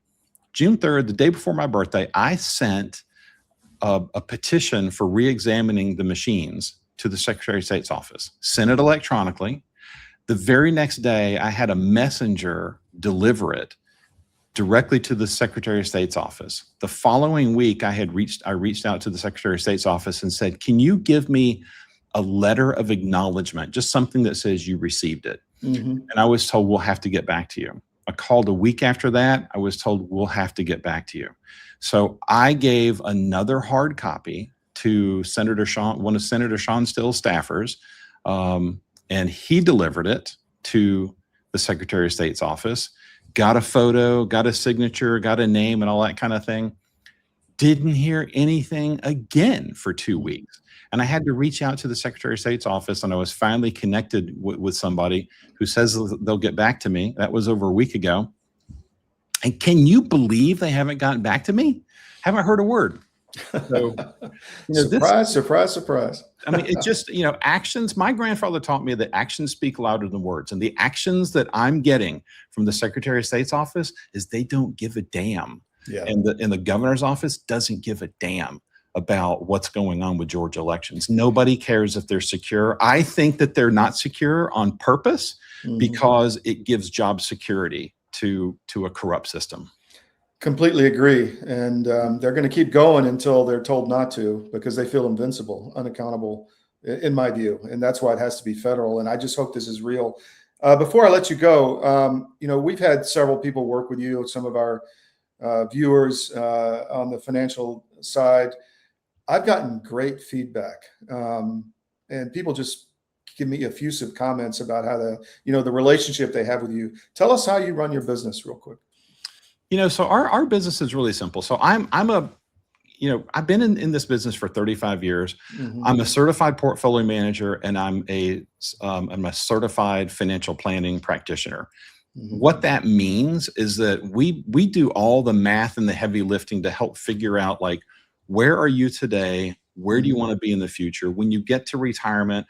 Speaker 15: the day before my birthday, I sent a petition for re-examining the machines to the Secretary of State's office, sent it electronically. The very next day, I had a messenger deliver it directly to the Secretary of State's office. The following week, I reached out to the Secretary of State's office and said, can you give me a letter of acknowledgement, just something that says you received it? And I was told, we'll have to get back to you. I called a week after that. I was told, we'll have to get back to you. So I gave another hard copy to one of Senator Sean Still's staffers, and he delivered it to the Secretary of State's office, got a photo, got a signature, got a name, and all that kind of thing. Didn't hear anything again for 2 weeks. And I had to reach out to the Secretary of State's office, and I was finally connected with somebody who says they'll get back to me. That was over a week ago. And can you believe they haven't gotten back to me? Haven't heard a word. So,
Speaker 8: surprise.
Speaker 15: I mean, it just, actions. My grandfather taught me that actions speak louder than words. And the actions that I'm getting from the Secretary of State's office is they don't give a damn.
Speaker 8: Yeah.
Speaker 15: And the governor's office doesn't give a damn about what's going on with Georgia elections. Nobody cares if they're secure. I think that they're not secure on purpose because it gives job security to a corrupt system.
Speaker 8: Completely agree. And they're going to keep going until they're told not to, because they feel invincible, unaccountable, in my view. And that's why it has to be federal. And I just hope this is real. Before I let you go, we've had several people work with you, some of our viewers on the financial side. I've gotten great feedback, and people just give me effusive comments about how the relationship they have with you. Tell us how you run your business real quick.
Speaker 15: So our business is really simple. So I've been in this business for 35 years. I'm a certified portfolio manager, and I'm a certified financial planning practitioner. What that means is that we do all the math and the heavy lifting to help figure out, like, where are you today? Where do you want to be in the future? When you get to retirement,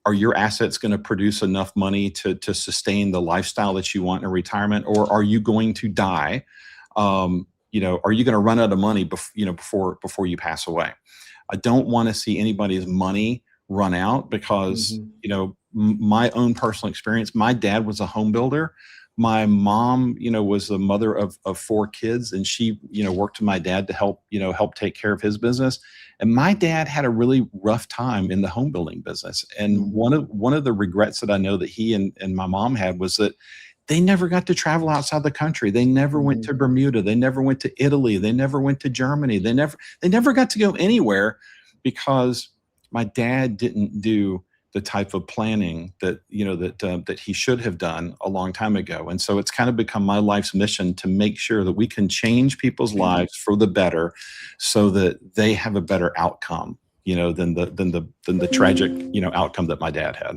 Speaker 15: are your assets going to produce enough money to sustain the lifestyle that you want in retirement? Or are you going to die? Are you going to run out of money before you pass away? I don't want to see anybody's money run out because, my own personal experience, my dad was a home builder. My mom, was the mother of 4 kids, and she, worked with my dad to help take care of his business. And my dad had a really rough time in the home building business. And one of the regrets that I know that he and my mom had was that they never got to travel outside the country. They never went to Bermuda. They never went to Italy. They never went to Germany. They never got to go anywhere because my dad didn't do the type of planning that that he should have done a long time ago. And so it's kind of become my life's mission to make sure that we can change people's lives for the better, so that they have a better outcome, than the tragic outcome that my dad had.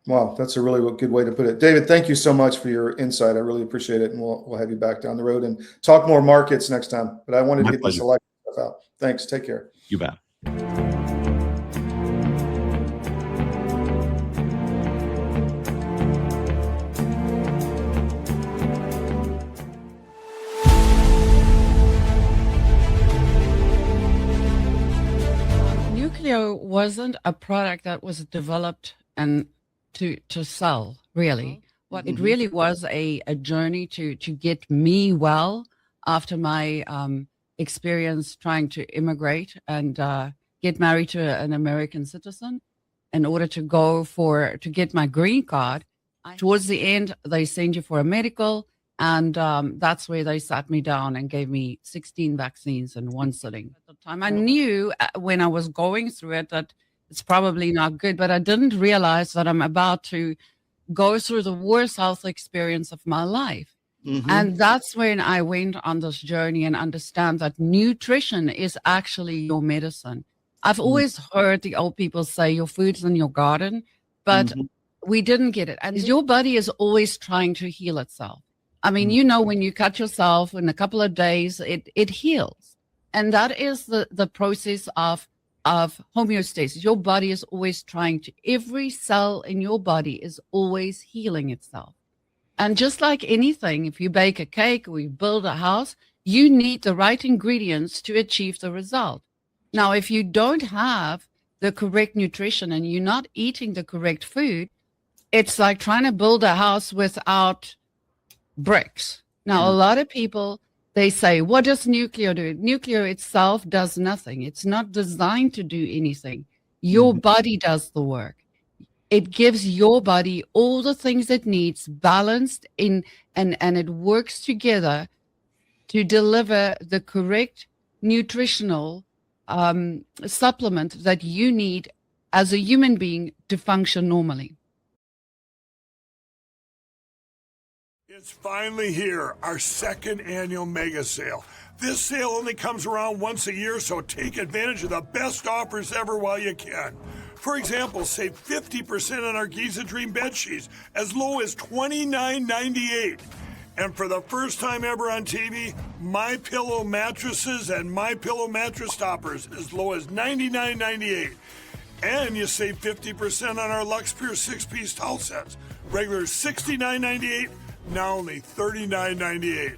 Speaker 8: Wow, that's a really good way to put it. David, thank you so much for your insight. I really appreciate it, and we'll have you back down the road and talk more markets next time. But I wanted to get the select stuff out. Thanks. Take care.
Speaker 15: You bet.
Speaker 16: wasn't a product that was developed and to sell, really. What it really was a journey to get me well after my experience trying to immigrate and get married to an American citizen in order to get my green card. Towards the end, they send you for a medical, and that's where they sat me down and gave me 16 vaccines in one sitting. At the time, I knew when I was going through it that it's probably not good, but I didn't realize that I'm about to go through the worst health experience of my life. And that's when I went on this journey and understand that nutrition is actually your medicine. I've always heard the old people say your food's in your garden, but we didn't get it. And your body is always trying to heal itself. I mean, you know, when you cut yourself in a couple of days, it heals. And that is the process of homeostasis. Your body is always every cell in your body is always healing itself. And just like anything, if you bake a cake or you build a house, you need the right ingredients to achieve the result. Now, if you don't have the correct nutrition and you're not eating the correct food, it's like trying to build a house without bricks. Now, a lot of people, they say, what does nuclear do? Nuclear itself does nothing. It's not designed to do anything. Your body does the work. It gives your body all the things it needs, balanced in, and it works together to deliver the correct nutritional supplement that you need as a human being to function normally.
Speaker 17: It's finally here, our second annual mega sale. This sale only comes around once a year, so take advantage of the best offers ever while you can. For example, save 50% on our Giza Dream bed sheets, as low as $29.98. And for the first time ever on TV, My Pillow mattresses and My Pillow mattress toppers, as low as $99.98. And you save 50% on our Lux Pure 6-piece towel sets, regular $69.98, now only $39.98.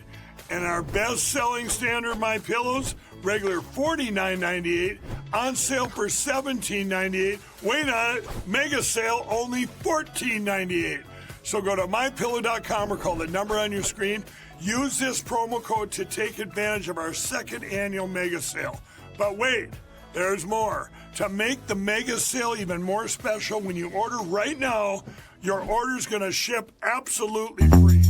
Speaker 17: And our best-selling standard My Pillows, regular $49.98, on sale for $17.98. Wait on it, mega sale only $14.98. So go to mypillow.com or call the number on your screen. Use this promo code to take advantage of our second annual mega sale. But wait, there's more. To make the mega sale even more special, when you order right now, your order's going to ship absolutely free.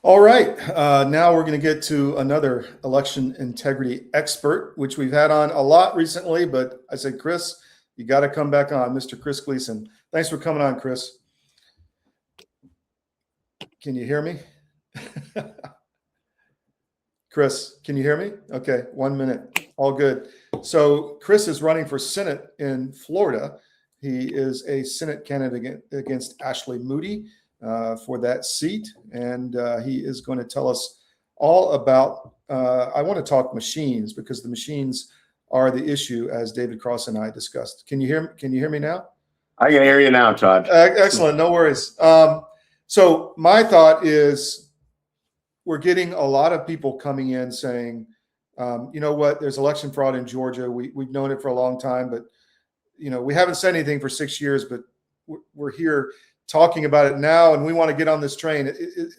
Speaker 8: All right, now we're going to get to another election integrity expert, which we've had on a lot recently, but I said, Chris, you got to come back on, Mr. Chris Gleason. Thanks for coming on, Chris. Can you hear me? Chris, can you hear me? Okay, 1 minute. All good. So Chris is running for Senate in Florida. He is a Senate candidate against Ashley Moody for that seat. And he is going to tell us all about, I want to talk machines because the machines are the issue, as David Cross and I discussed. Can you hear me now?
Speaker 18: I can hear you now, Todd.
Speaker 8: Excellent. No worries. So my thought is we're getting a lot of people coming in saying, you know what, there's election fraud in Georgia. We've known it for a long time, but you know, we haven't said anything for 6 years, but we're here talking about it now, and we want to get on this train.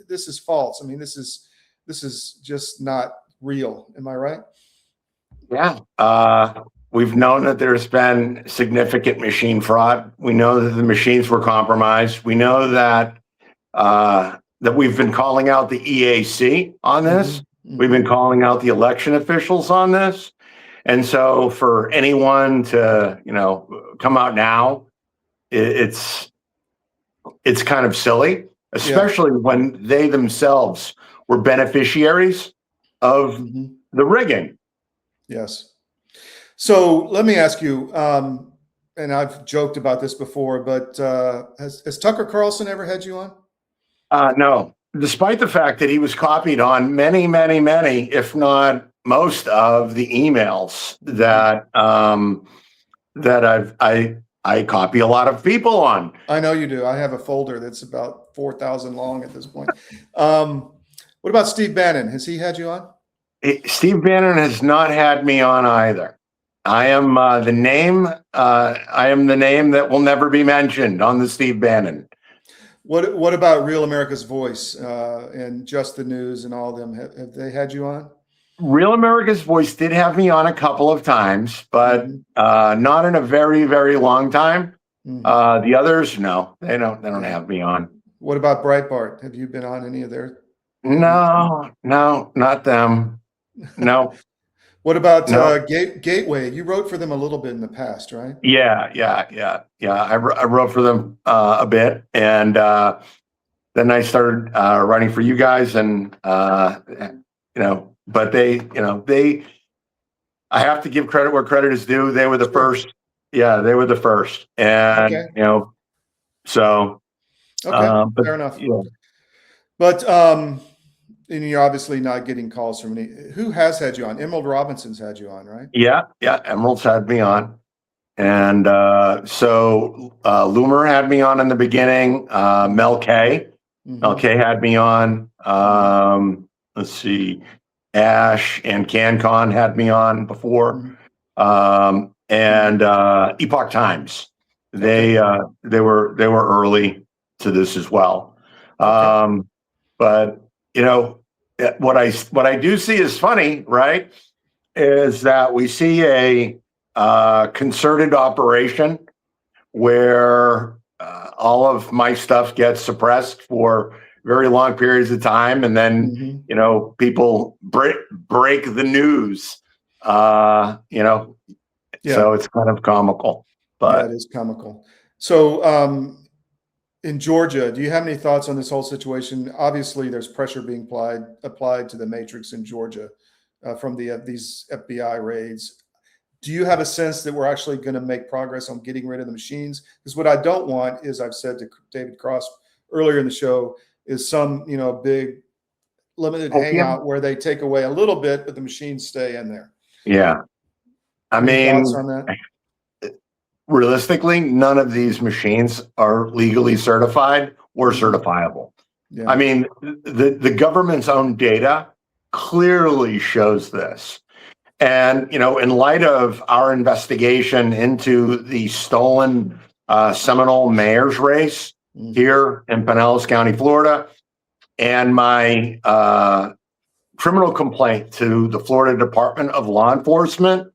Speaker 8: This is false. I mean, this is just not real. Am I right?
Speaker 18: Yeah. We've known that there's been significant machine fraud. We know that the machines were compromised. We know that that we've been calling out the EAC on this. We've been calling out the election officials on this. And so for anyone to, you know, come out now, it's kind of silly, especially when they themselves were beneficiaries of the rigging.
Speaker 8: Yes. So let me ask you, and I've joked about this before, but has Tucker Carlson ever had you on?
Speaker 18: No, despite the fact that he was copied on many, many, many, if not most of the emails that I copy a lot of people on.
Speaker 8: I know you do. I have a folder that's about 4,000 long at this point. What about Steve Bannon? Has he had you on?
Speaker 18: Steve Bannon has not had me on either. I am the name. I am the name that will never be mentioned on the Steve Bannon.
Speaker 8: What about Real America's Voice and Just the News and all of them? Have they had you on?
Speaker 18: Real America's Voice did have me on a couple of times, but not in a very, very long time. The others, no, they don't have me on.
Speaker 8: What about Breitbart? Have you been on any of their?
Speaker 18: No, not them. No.
Speaker 8: What about Gateway? You wrote for them a little bit in the past, right?
Speaker 18: Yeah. I wrote for them a bit, and then I started writing for you guys, and but they, I have to give credit where credit is due. They were the first. Yeah, they were the first, and so.
Speaker 8: Okay, fair enough.
Speaker 18: Yeah.
Speaker 8: But and you're obviously not getting calls from any. Who has had you on? Emerald Robinson's had you on, right?
Speaker 18: Yeah. Emerald's had me on, and so Loomer had me on in the beginning. Mel K. Mel K had me on. Let's see, Ash and CanCon had me on before, and Epoch Times. They were early to this as well. But what I do see is funny, right? Is that we see a concerted operation where all of my stuff gets suppressed for very long periods of time, and then people break the news. So it's kind of comical. But
Speaker 8: that is comical. So in Georgia, do you have any thoughts on this whole situation? Obviously, there's pressure being applied to the matrix in Georgia from these FBI raids. Do you have a sense that we're actually going to make progress on getting rid of the machines? Because what I don't want is, I've said to David Cross earlier in the show, is some big limited hangout where they take away a little bit, but the machines stay in there.
Speaker 18: Yeah, I
Speaker 8: Any thoughts on that?
Speaker 18: Realistically, none of these machines are legally certified or certifiable.
Speaker 8: Yeah.
Speaker 18: I mean, the government's own data clearly shows this. And, in light of our investigation into the stolen Seminole mayor's race here in Pinellas County, Florida, and my criminal complaint to the Florida Department of Law Enforcement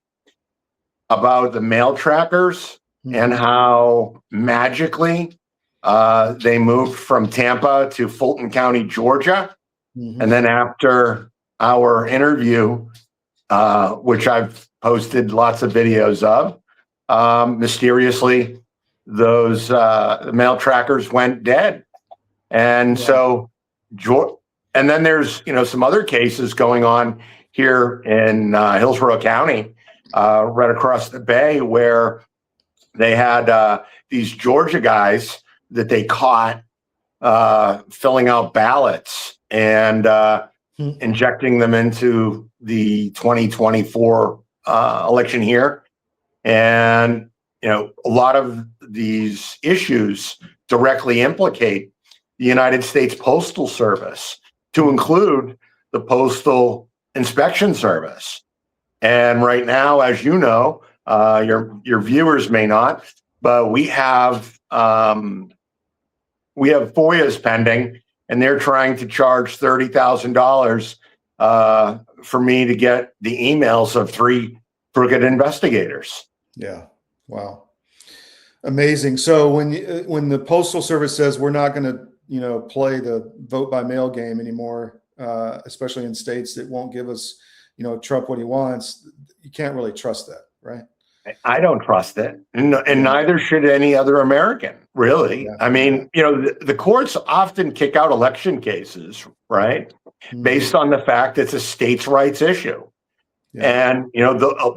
Speaker 18: about the mail trackers and how magically they moved from Tampa to Fulton County, Georgia. And then after our interview, which I've posted lots of videos of, mysteriously, those mail trackers went dead. And so, and then there's, some other cases going on here in Hillsborough County, right across the bay, where they had these Georgia guys that they caught filling out ballots and injecting them into the 2024 election here. And, a lot of these issues directly implicate the United States Postal Service, to include the Postal Inspection Service. And right now, as you know, your viewers may not, but we have FOIAs pending, and they're trying to charge $30,000 for me to get the emails of 3 crooked investigators.
Speaker 8: Yeah. Wow. Amazing. So when the Postal Service says we're not going to, play the vote by mail game anymore, especially in states that won't give us, Trump what he wants, you can't really trust that, right?
Speaker 18: I don't trust it, and neither should any other American, really. Yeah. I mean, the courts often kick out election cases, right, based on the fact it's a states' rights issue. Yeah. And,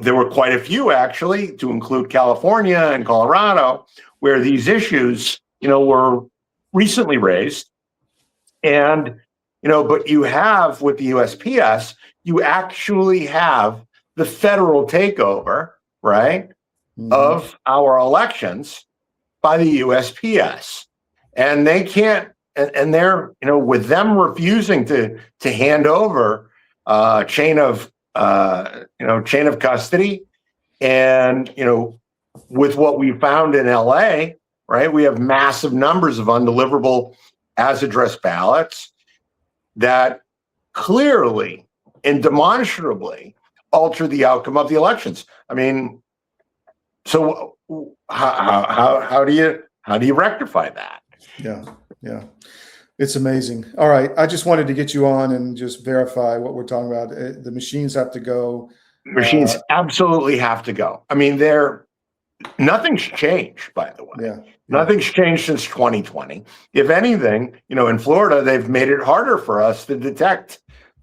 Speaker 18: there were quite a few, actually, to include California and Colorado, where these issues, were recently raised. And, but you have with the USPS, you actually have the federal takeover, right, of our elections by the USPS. And they can't, and they're, with them refusing to hand over chain of custody. And, with what we found in LA, right, we have massive numbers of undeliverable as addressed ballots that clearly and demonstrably alter the outcome of the elections. I mean, so how do you rectify that?
Speaker 8: Yeah. It's amazing. All right. I just wanted to get you on and just verify what we're talking about. The machines have to go.
Speaker 18: Machines absolutely have to go. I mean, nothing's changed, by the way.
Speaker 8: Yeah.
Speaker 18: Nothing's changed since 2020. If anything, in Florida, they've made it harder for us to detect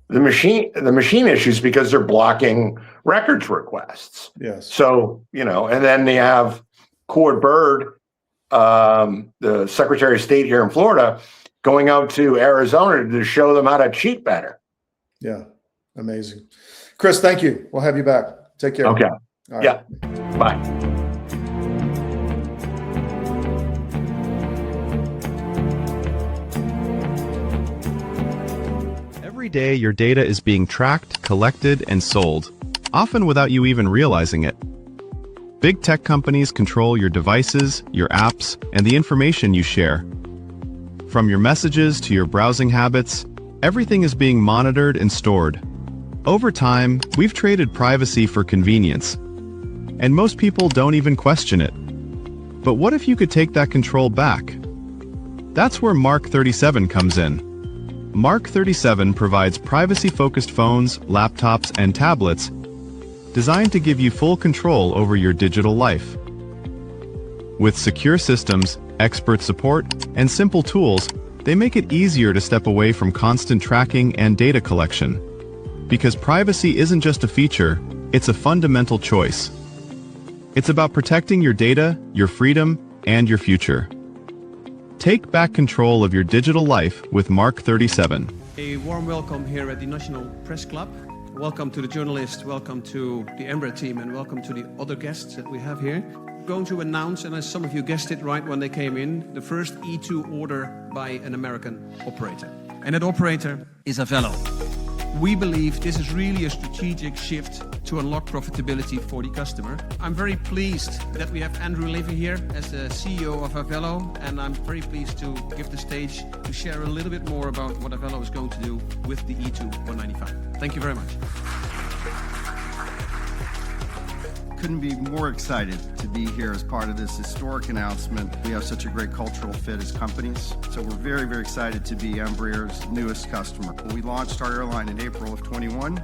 Speaker 18: the machine issues because they're blocking records requests.
Speaker 8: Yes.
Speaker 18: So, and then they have Cord Bird, the Secretary of State here in Florida, going out to Arizona to show them how to cheat better.
Speaker 8: Yeah. Amazing. Chris, thank you. We'll have you back. Take care.
Speaker 18: Okay.
Speaker 8: All right.
Speaker 18: Yeah. Bye.
Speaker 9: Every day, your data is being tracked, collected, and sold, often without you even realizing it. Big tech companies control your devices, your apps, and the information you share. From your messages to your browsing habits, everything is being monitored and stored. Over time, we've traded privacy for convenience, and most people don't even question it. But what if you could take that control back? That's where Mark 37 comes in. Mark 37 provides privacy-focused phones, laptops, and tablets designed to give you full control over your digital life. With secure systems, expert support, and simple tools, they make it easier to step away from constant tracking and data collection. Because privacy isn't just a feature, it's a fundamental choice. It's about protecting your data, your freedom, and your future. Take back control of your digital life with Mark 37.
Speaker 10: A warm welcome here at the National Press Club. Welcome to the journalists, welcome to the Embraer team, and welcome to the other guests that we have here. We're going to announce, and as some of you guessed it right when they came in, the first E2 order by an American operator. And that operator is Avello. We believe this is really a strategic shift to unlock profitability for the customer. I'm very pleased that we have Andrew Levy here as the CEO of Avello, and I'm very pleased to give the stage to share a little bit more about what Avello is going to do with the E2 195. Thank you very much.
Speaker 11: Couldn't be more excited to be here as part of this historic announcement. We have such a great cultural fit as companies, so we're very, very excited to be Embraer's newest customer. We launched our airline in April of 21,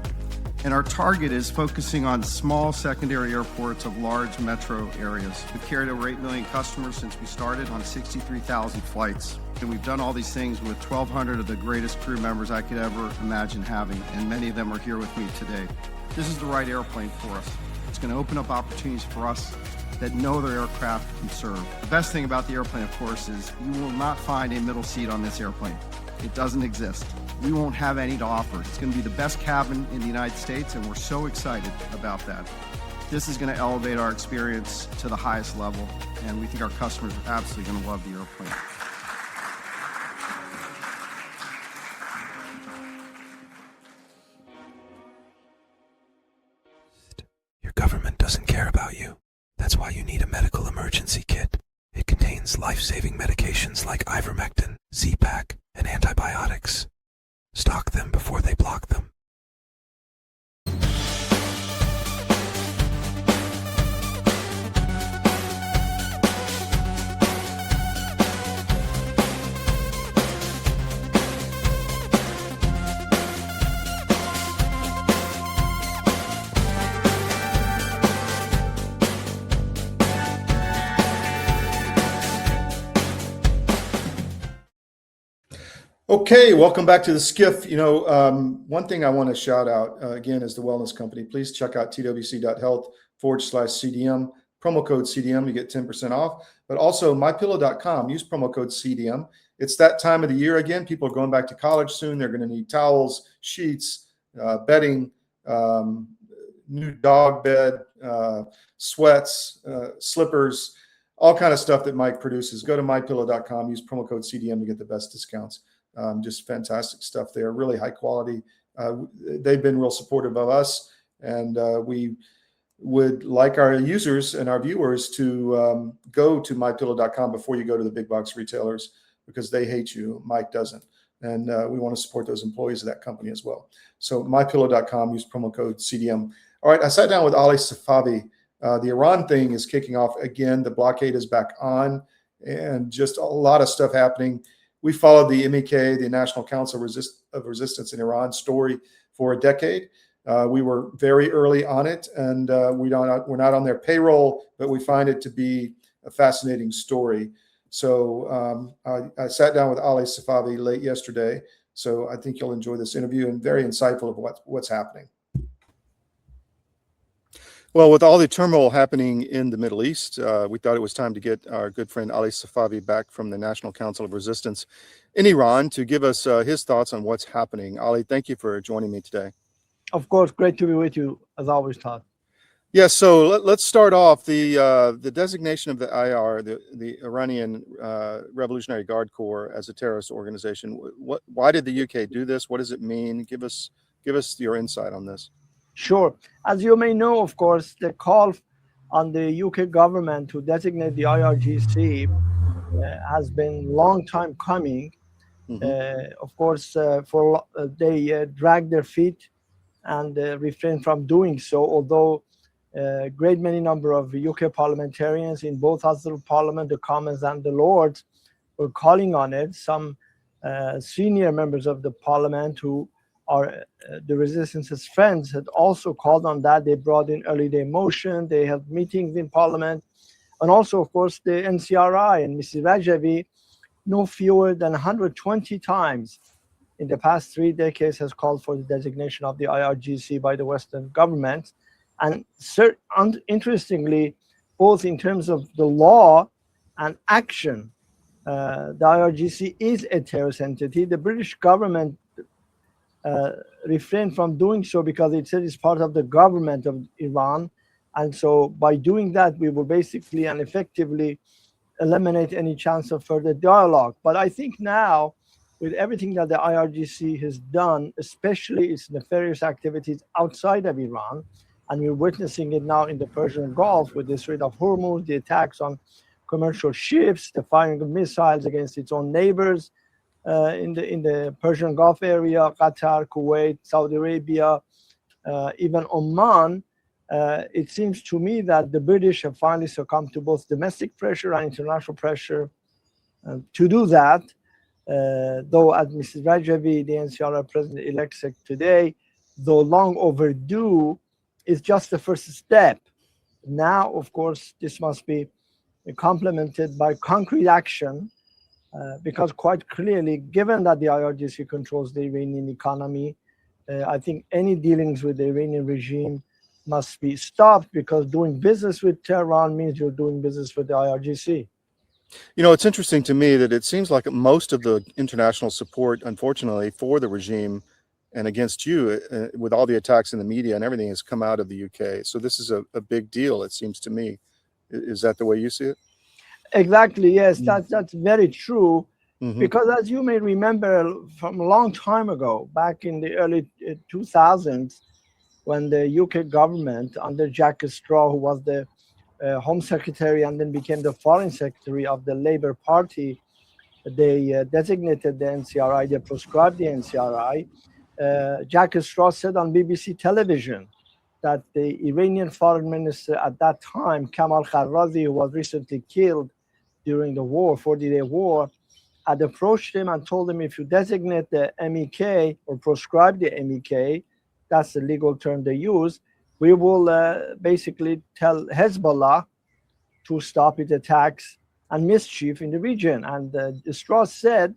Speaker 11: and our target is focusing on small secondary airports of large metro areas. We've carried over 8 million customers since we started on 63,000 flights. And we've done all these things with 1,200 of the greatest crew members I could ever imagine having, and many of them are here with me today. This is the right airplane for us. It's going to open up opportunities for us that no other aircraft can serve. The best thing about the airplane, of course, is you will not find a middle seat on this airplane. It doesn't exist. We won't have any to offer. It's going to be the best cabin in the United States, and we're so excited about that. This is going to elevate our experience to the highest level, and we think our customers are absolutely going to love the airplane.
Speaker 1: Your government doesn't care about you. That's why you need a medical emergency kit. It contains life-saving medications like ivermectin, Z-Pak, and antibiotics. Stock them before they block them.
Speaker 8: Okay, welcome back to the SCIF. One thing I want to shout out again is the wellness company. Please check out twc.health/CDM. Promo code CDM, you get 10% off. But also mypillow.com. Use promo code CDM it's that time of the year again. People are going back to college soon. They're going to need towels, sheets, bedding, new dog bed, sweats, slippers, all kind of stuff that Mike produces. Go to mypillow.com, use promo code CDM to get the best discounts. Just fantastic stuff there, really high quality. They've been real supportive of us, and we would like our users and our viewers to go to mypillow.com before you go to the big box retailers, because they hate you. Mike doesn't. And we want to support those employees of that company as well. So mypillow.com, use promo code CDM. All right, I sat down with Ali Safavi. The Iran thing is kicking off again. The blockade is back on, and just a lot of stuff happening. We followed the MEK, the National Council of Resistance in Iran story for a decade. We were very early on it, and we're not on their payroll, but we find it to be a fascinating story. So I sat down with Ali Safavi late yesterday. So I think you'll enjoy this interview, and very insightful of what's happening.
Speaker 12: Well, with all the turmoil happening in the Middle East, we thought it was time to get our good friend Ali Safavi back from the National Council of Resistance in Iran to give us his thoughts on what's happening. Ali, thank you for joining me today.
Speaker 19: Of course, great to be with you, as always, Todd.
Speaker 12: Yes, so let's start off. The designation of the IR, the Iranian Revolutionary Guard Corps, as a terrorist organization. Why did the UK do this? What does it mean? Give us your insight on this.
Speaker 19: Sure. As you may know, of course, the call on the UK government to designate the IRGC has been a long time coming. Of course, they dragged their feet and refrained from doing so, although a great many number of UK parliamentarians in both houses of Parliament, the Commons and the Lords, were calling on it. Some senior members of the Parliament who are the Resistance's friends had also called on that. They brought in early day motion. They held meetings in Parliament. And also, of course, the NCRI and Mrs. Rajavi, no fewer than 120 times in the past 3 decades has called for the designation of the IRGC by the Western governments. And interestingly, both in terms of the law and action, the IRGC is a terrorist entity. The British government refrained from doing so because it said it's part of the government of Iran. And so by doing that, we will basically and effectively eliminate any chance of further dialogue. But I think now, with everything that the IRGC has done, especially its nefarious activities outside of Iran, and we're witnessing it now in the Persian Gulf with the Strait of Hormuz, the attacks on commercial ships, the firing of missiles against its own neighbors in the Persian Gulf area, Qatar, Kuwait, Saudi Arabia, even Oman. It seems to me that the British have finally succumbed to both domestic pressure and international pressure to do that. Though, as Mrs. Rajavi, the NCRI president-elect, said today, though long overdue, is just the first step. Now, of course, this must be complemented by concrete action, because quite clearly, given that the IRGC controls the Iranian economy, I think any dealings with the Iranian regime must be stopped, because doing business with Tehran means you're doing business with the IRGC.
Speaker 12: You know, it's interesting to me that it seems like most of the international support, unfortunately, for the regime and against you, with all the attacks in the media and everything, has come out of the UK. So this is a big deal, it seems to me. Is that the way you see it?
Speaker 19: Exactly, yes, that's very true. Because as you may remember from a long time ago, back in the early 2000s, when the UK government under Jack Straw, who was the Home Secretary and then became the Foreign Secretary of the Labour Party, they designated the NCRI, they proscribed the NCRI. Jack Straw said on BBC television that the Iranian foreign minister at that time, Kamal Kharrazi, who was recently killed during the war, 40-day war, had approached him and told him, if you designate the MEK or proscribe the MEK, that's the legal term they use, we will basically tell Hezbollah to stop its attacks and mischief in the region. And Straw said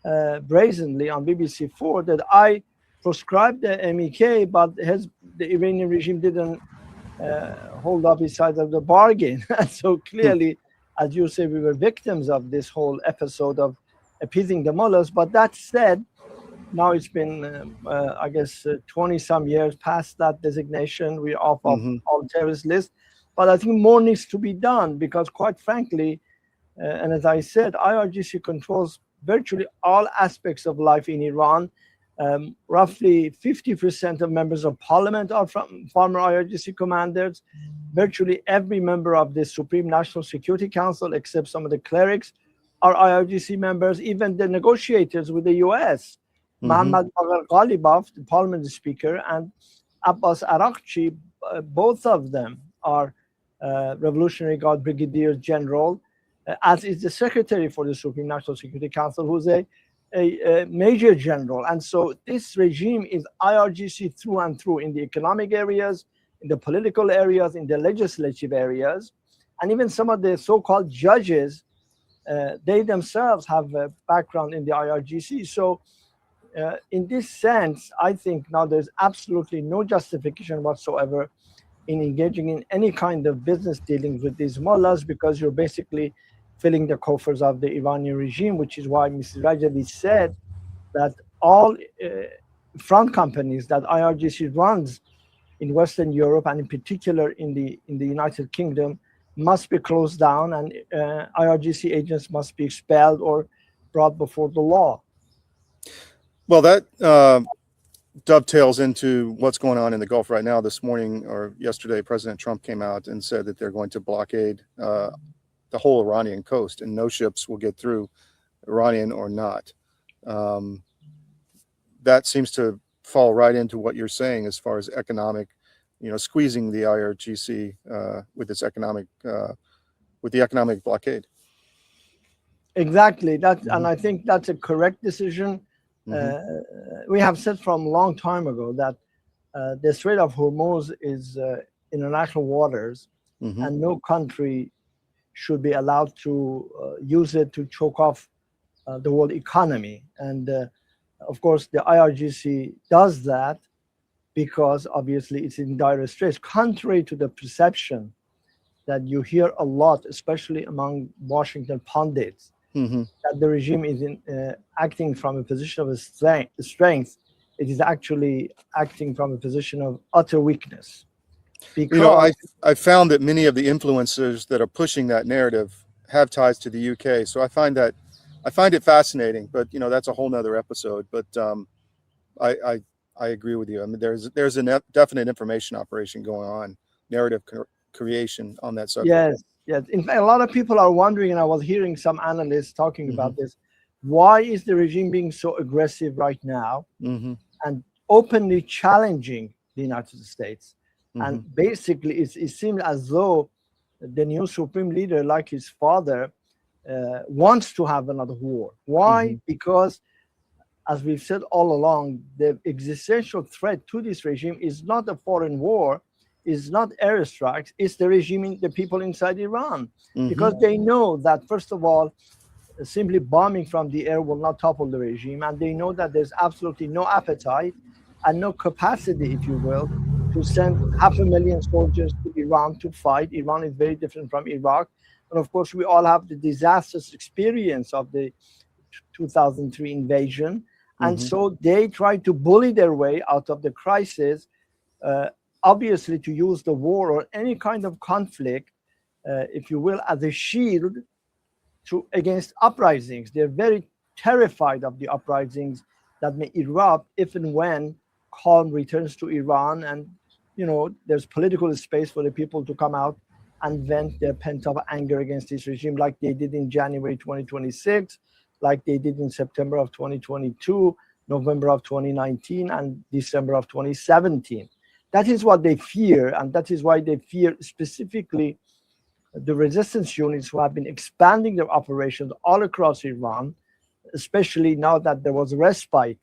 Speaker 19: brazenly on BBC4 that I proscribed the MEK, but the Iranian regime didn't hold up its side of the bargain. So clearly, as you say, we were victims of this whole episode of appeasing the mullahs. But that said, now it's been, I guess, 20 some years past that designation. We're off of all terrorist lists. But I think more needs to be done because, quite frankly, and as I said, IRGC controls virtually all aspects of life in Iran. Roughly 50% of members of parliament are from former IRGC commanders. Virtually every member of the Supreme National Security Council, except some of the clerics, are IRGC members. Even the negotiators with the US, Mohammad Bagher Ghalibaf, the parliament speaker, and Abbas Arakchi, both of them are Revolutionary Guard Brigadier General, as is the secretary for the Supreme National Security Council, who's a major general. And so this regime is IRGC through and through in the economic areas, in the political areas, in the legislative areas. And even some of the so-called judges, they themselves have a background in the IRGC. So in this sense, I think now there's absolutely no justification whatsoever in engaging in any kind of business dealings with these mullahs, because you're basically filling the coffers of the Iranian regime, which is why Mrs. Rajavi said that all front companies that IRGC runs in Western Europe and in particular in the United Kingdom must be closed down, and IRGC agents must be expelled or brought before the law.
Speaker 12: Well, that dovetails into what's going on in the Gulf right now. This morning or yesterday, President Trump came out and said that they're going to blockade the whole Iranian coast, and no ships will get through, Iranian or not. That seems to fall right into what you're saying as far as economic, squeezing the IRGC with its economic, with the economic blockade.
Speaker 19: Exactly. And I think that's a correct decision. We have said from a long time ago that the Strait of Hormuz is international waters, and no country should be allowed to use it to choke off the world economy. And of course, the IRGC does that because obviously it's in dire straits, contrary to the perception that you hear a lot, especially among Washington pundits, that the regime is acting from a position of strength. It is actually acting from a position of utter weakness. Because
Speaker 12: I found that many of the influencers that are pushing that narrative have ties to the UK. So I find it fascinating, but that's a whole nother episode. But I agree with you. I mean, there's a definite information operation going on, narrative creation on that subject.
Speaker 19: Yes. In fact, a lot of people are wondering, and I was hearing some analysts talking about this, why is the regime being so aggressive right now and openly challenging the United States? And basically, it seems as though the new supreme leader, like his father, wants to have another war. Why? Because, as we've said all along, the existential threat to this regime is not a foreign war, is not airstrikes, it's the regime, the people inside Iran. Because they know that, first of all, simply bombing from the air will not topple the regime, and they know that there's absolutely no appetite and no capacity, if you will, to send 500,000 soldiers to Iran to fight. Iran is very different from Iraq. And of course, we all have the disastrous experience of the 2003 invasion. And so they try to bully their way out of the crisis, obviously to use the war or any kind of conflict, if you will, as a shield against uprisings. They're very terrified of the uprisings that may erupt if and when calm returns to Iran, and there's political space for the people to come out and vent their pent-up anger against this regime, like they did in January 2026, like they did in September of 2022, November of 2019, and December of 2017. That is what they fear, and that is why they fear specifically the resistance units who have been expanding their operations all across Iran, especially now that there was respite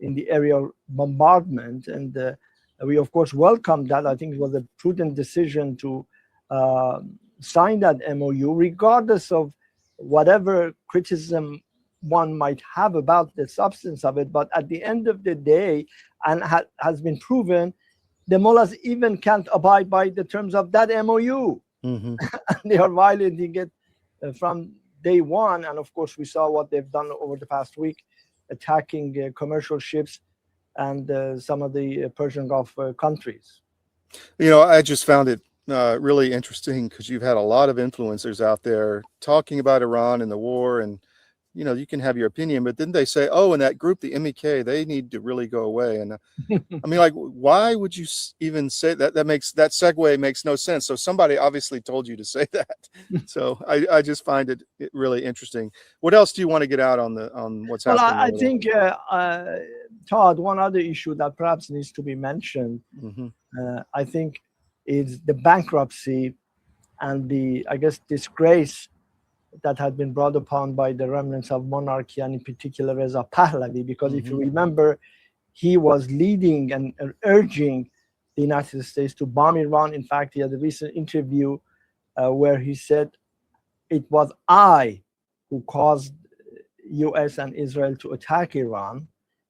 Speaker 19: in the aerial bombardment. And we, of course, welcomed that. I think it was a prudent decision to sign that MOU, regardless of whatever criticism one might have about the substance of it. But at the end of the day, and has been proven, the mullahs even can't abide by the terms of that MOU. They are violating it from day one. And of course, we saw what they've done over the past week, attacking commercial ships and some of the Persian Gulf countries.
Speaker 12: You know, I just found it really interesting because you've had a lot of influencers out there talking about Iran and the war, and you know, you can have your opinion, but then they say, oh, and that group, the MEK, they need to really go away. And I mean, like, why would you even say that? That segue makes no sense. So somebody obviously told you to say that. So I just find it really interesting. What else do you want to get out on what's happening?
Speaker 19: Well, I think, Todd, one other issue that perhaps needs to be mentioned, I think, is the bankruptcy and the, I guess, disgrace that had been brought upon by the remnants of monarchy, and in particular Reza Pahlavi, because if you remember, he was leading and urging the United States to bomb Iran. In fact, he had a recent interview where he said, it was I who caused US and Israel to attack Iran.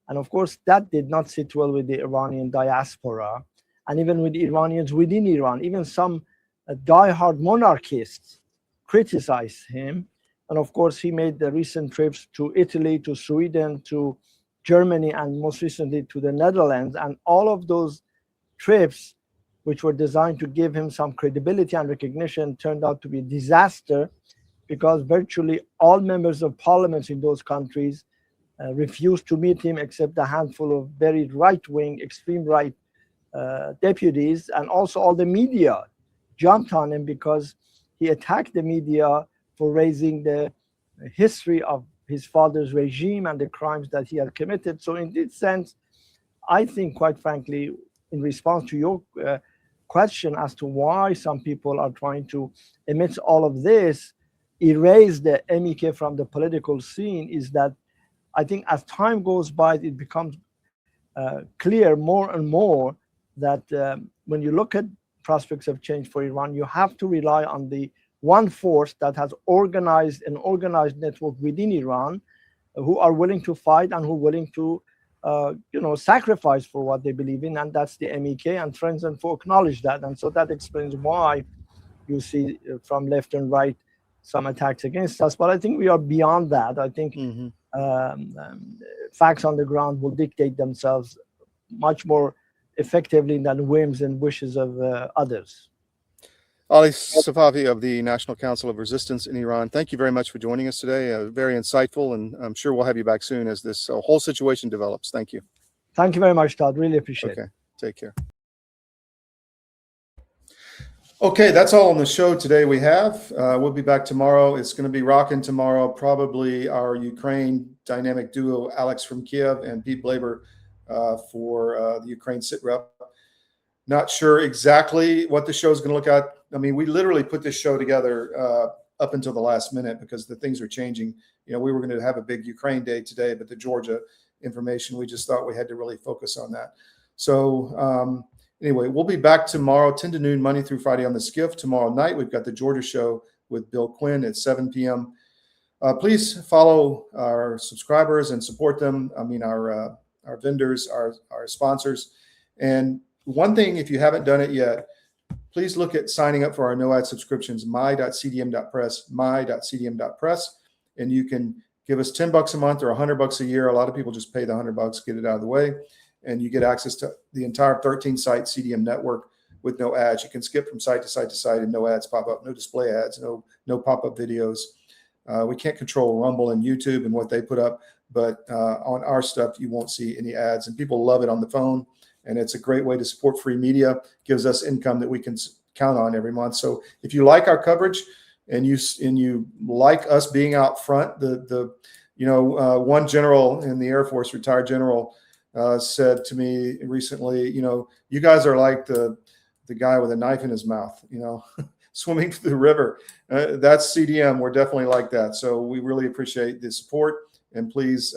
Speaker 19: And of course, that did not sit well with the Iranian diaspora, and even with the Iranians within Iran. Even some diehard monarchists criticized him. And of course, he made the recent trips to Italy, to Sweden, to Germany, and most recently to the Netherlands. And all of those trips, which were designed to give him some credibility and recognition, turned out to be a disaster, because virtually all members of parliament in those countries refused to meet him, except a handful of very right-wing, extreme right deputies. And also all the media jumped on him because he attacked the media for raising the history of his father's regime and the crimes that he had committed. So in this sense, I think, quite frankly, in response to your question as to why some people are trying to, amidst all of this, erase the MEK from the political scene, is that I think as time goes by, it becomes clear more and more that when you look at prospects of change for Iran, you have to rely on the one force that has organized an organized network within Iran, who are willing to fight and who are willing to sacrifice for what they believe in, and that's the MEK, and friends and foe acknowledge that. And so that explains why you see from left and right some attacks against us. But I think we are beyond that. I think facts on the ground will dictate themselves much more effectively than whims and wishes of others.
Speaker 12: Ali Safavi of the National Council of Resistance in Iran, thank you very much for joining us today. Very insightful, and I'm sure we'll have you back soon as this whole situation develops. Thank you.
Speaker 19: Thank you very much, Todd. Really appreciate it.
Speaker 12: Take care. Okay, that's all on the show today we have. We'll be back tomorrow. It's going to be rocking tomorrow. Probably our Ukraine dynamic duo, Alex from Kiev and Pete Blaber for the Ukraine sit rep. Not sure exactly what the show is going to look at. I mean, we literally put this show together up until the last minute because the things are changing. You know, we were going to have a big Ukraine day today, but the Georgia information, we just thought we had to really focus on that. So anyway, we'll be back tomorrow, 10 to noon, Monday through Friday on the SCIF. Tomorrow night, we've got the Georgia show with Bill Quinn at 7 p.m. Please follow our subscribers and support them. I mean, our vendors, our sponsors. And one thing, if you haven't done it yet, please look at signing up for our no ad subscriptions, my.cdm.press, my.cdm.press, and you can give us $10 a month or $100 a year. A lot of people just pay the $100, get it out of the way, and you get access to the entire 13-site CDM network with no ads. You can skip from site to site to site and no ads pop up, no display ads, no pop-up videos. We can't control Rumble and YouTube and what they put up, but on our stuff, you won't see any ads, and people love it on the phone. And it's a great way to support free media, gives us income that we can count on every month. So if you like our coverage and you like us being out front, one general in the Air Force, retired general, said to me recently, you guys are like the guy with a knife in his mouth, swimming through the river. That's CDM. We're definitely like that. So we really appreciate the support, and please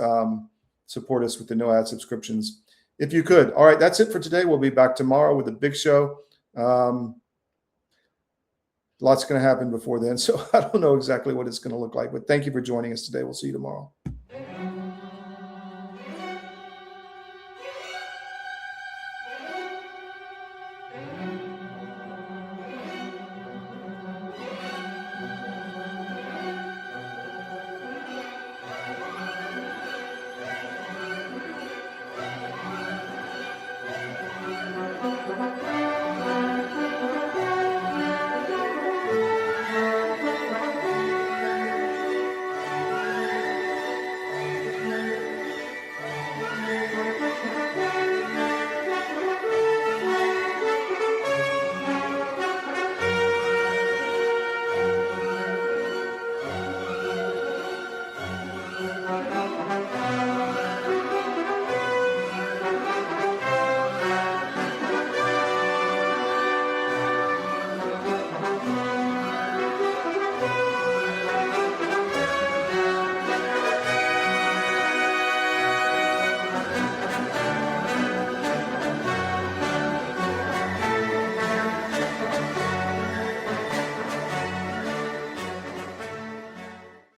Speaker 12: support us with the no ad subscriptions if you could. All right, that's it for today. We'll be back tomorrow with a big show. Lots going to happen before then, so I don't know exactly what it's going to look like, but thank you for joining us today. We'll see you tomorrow.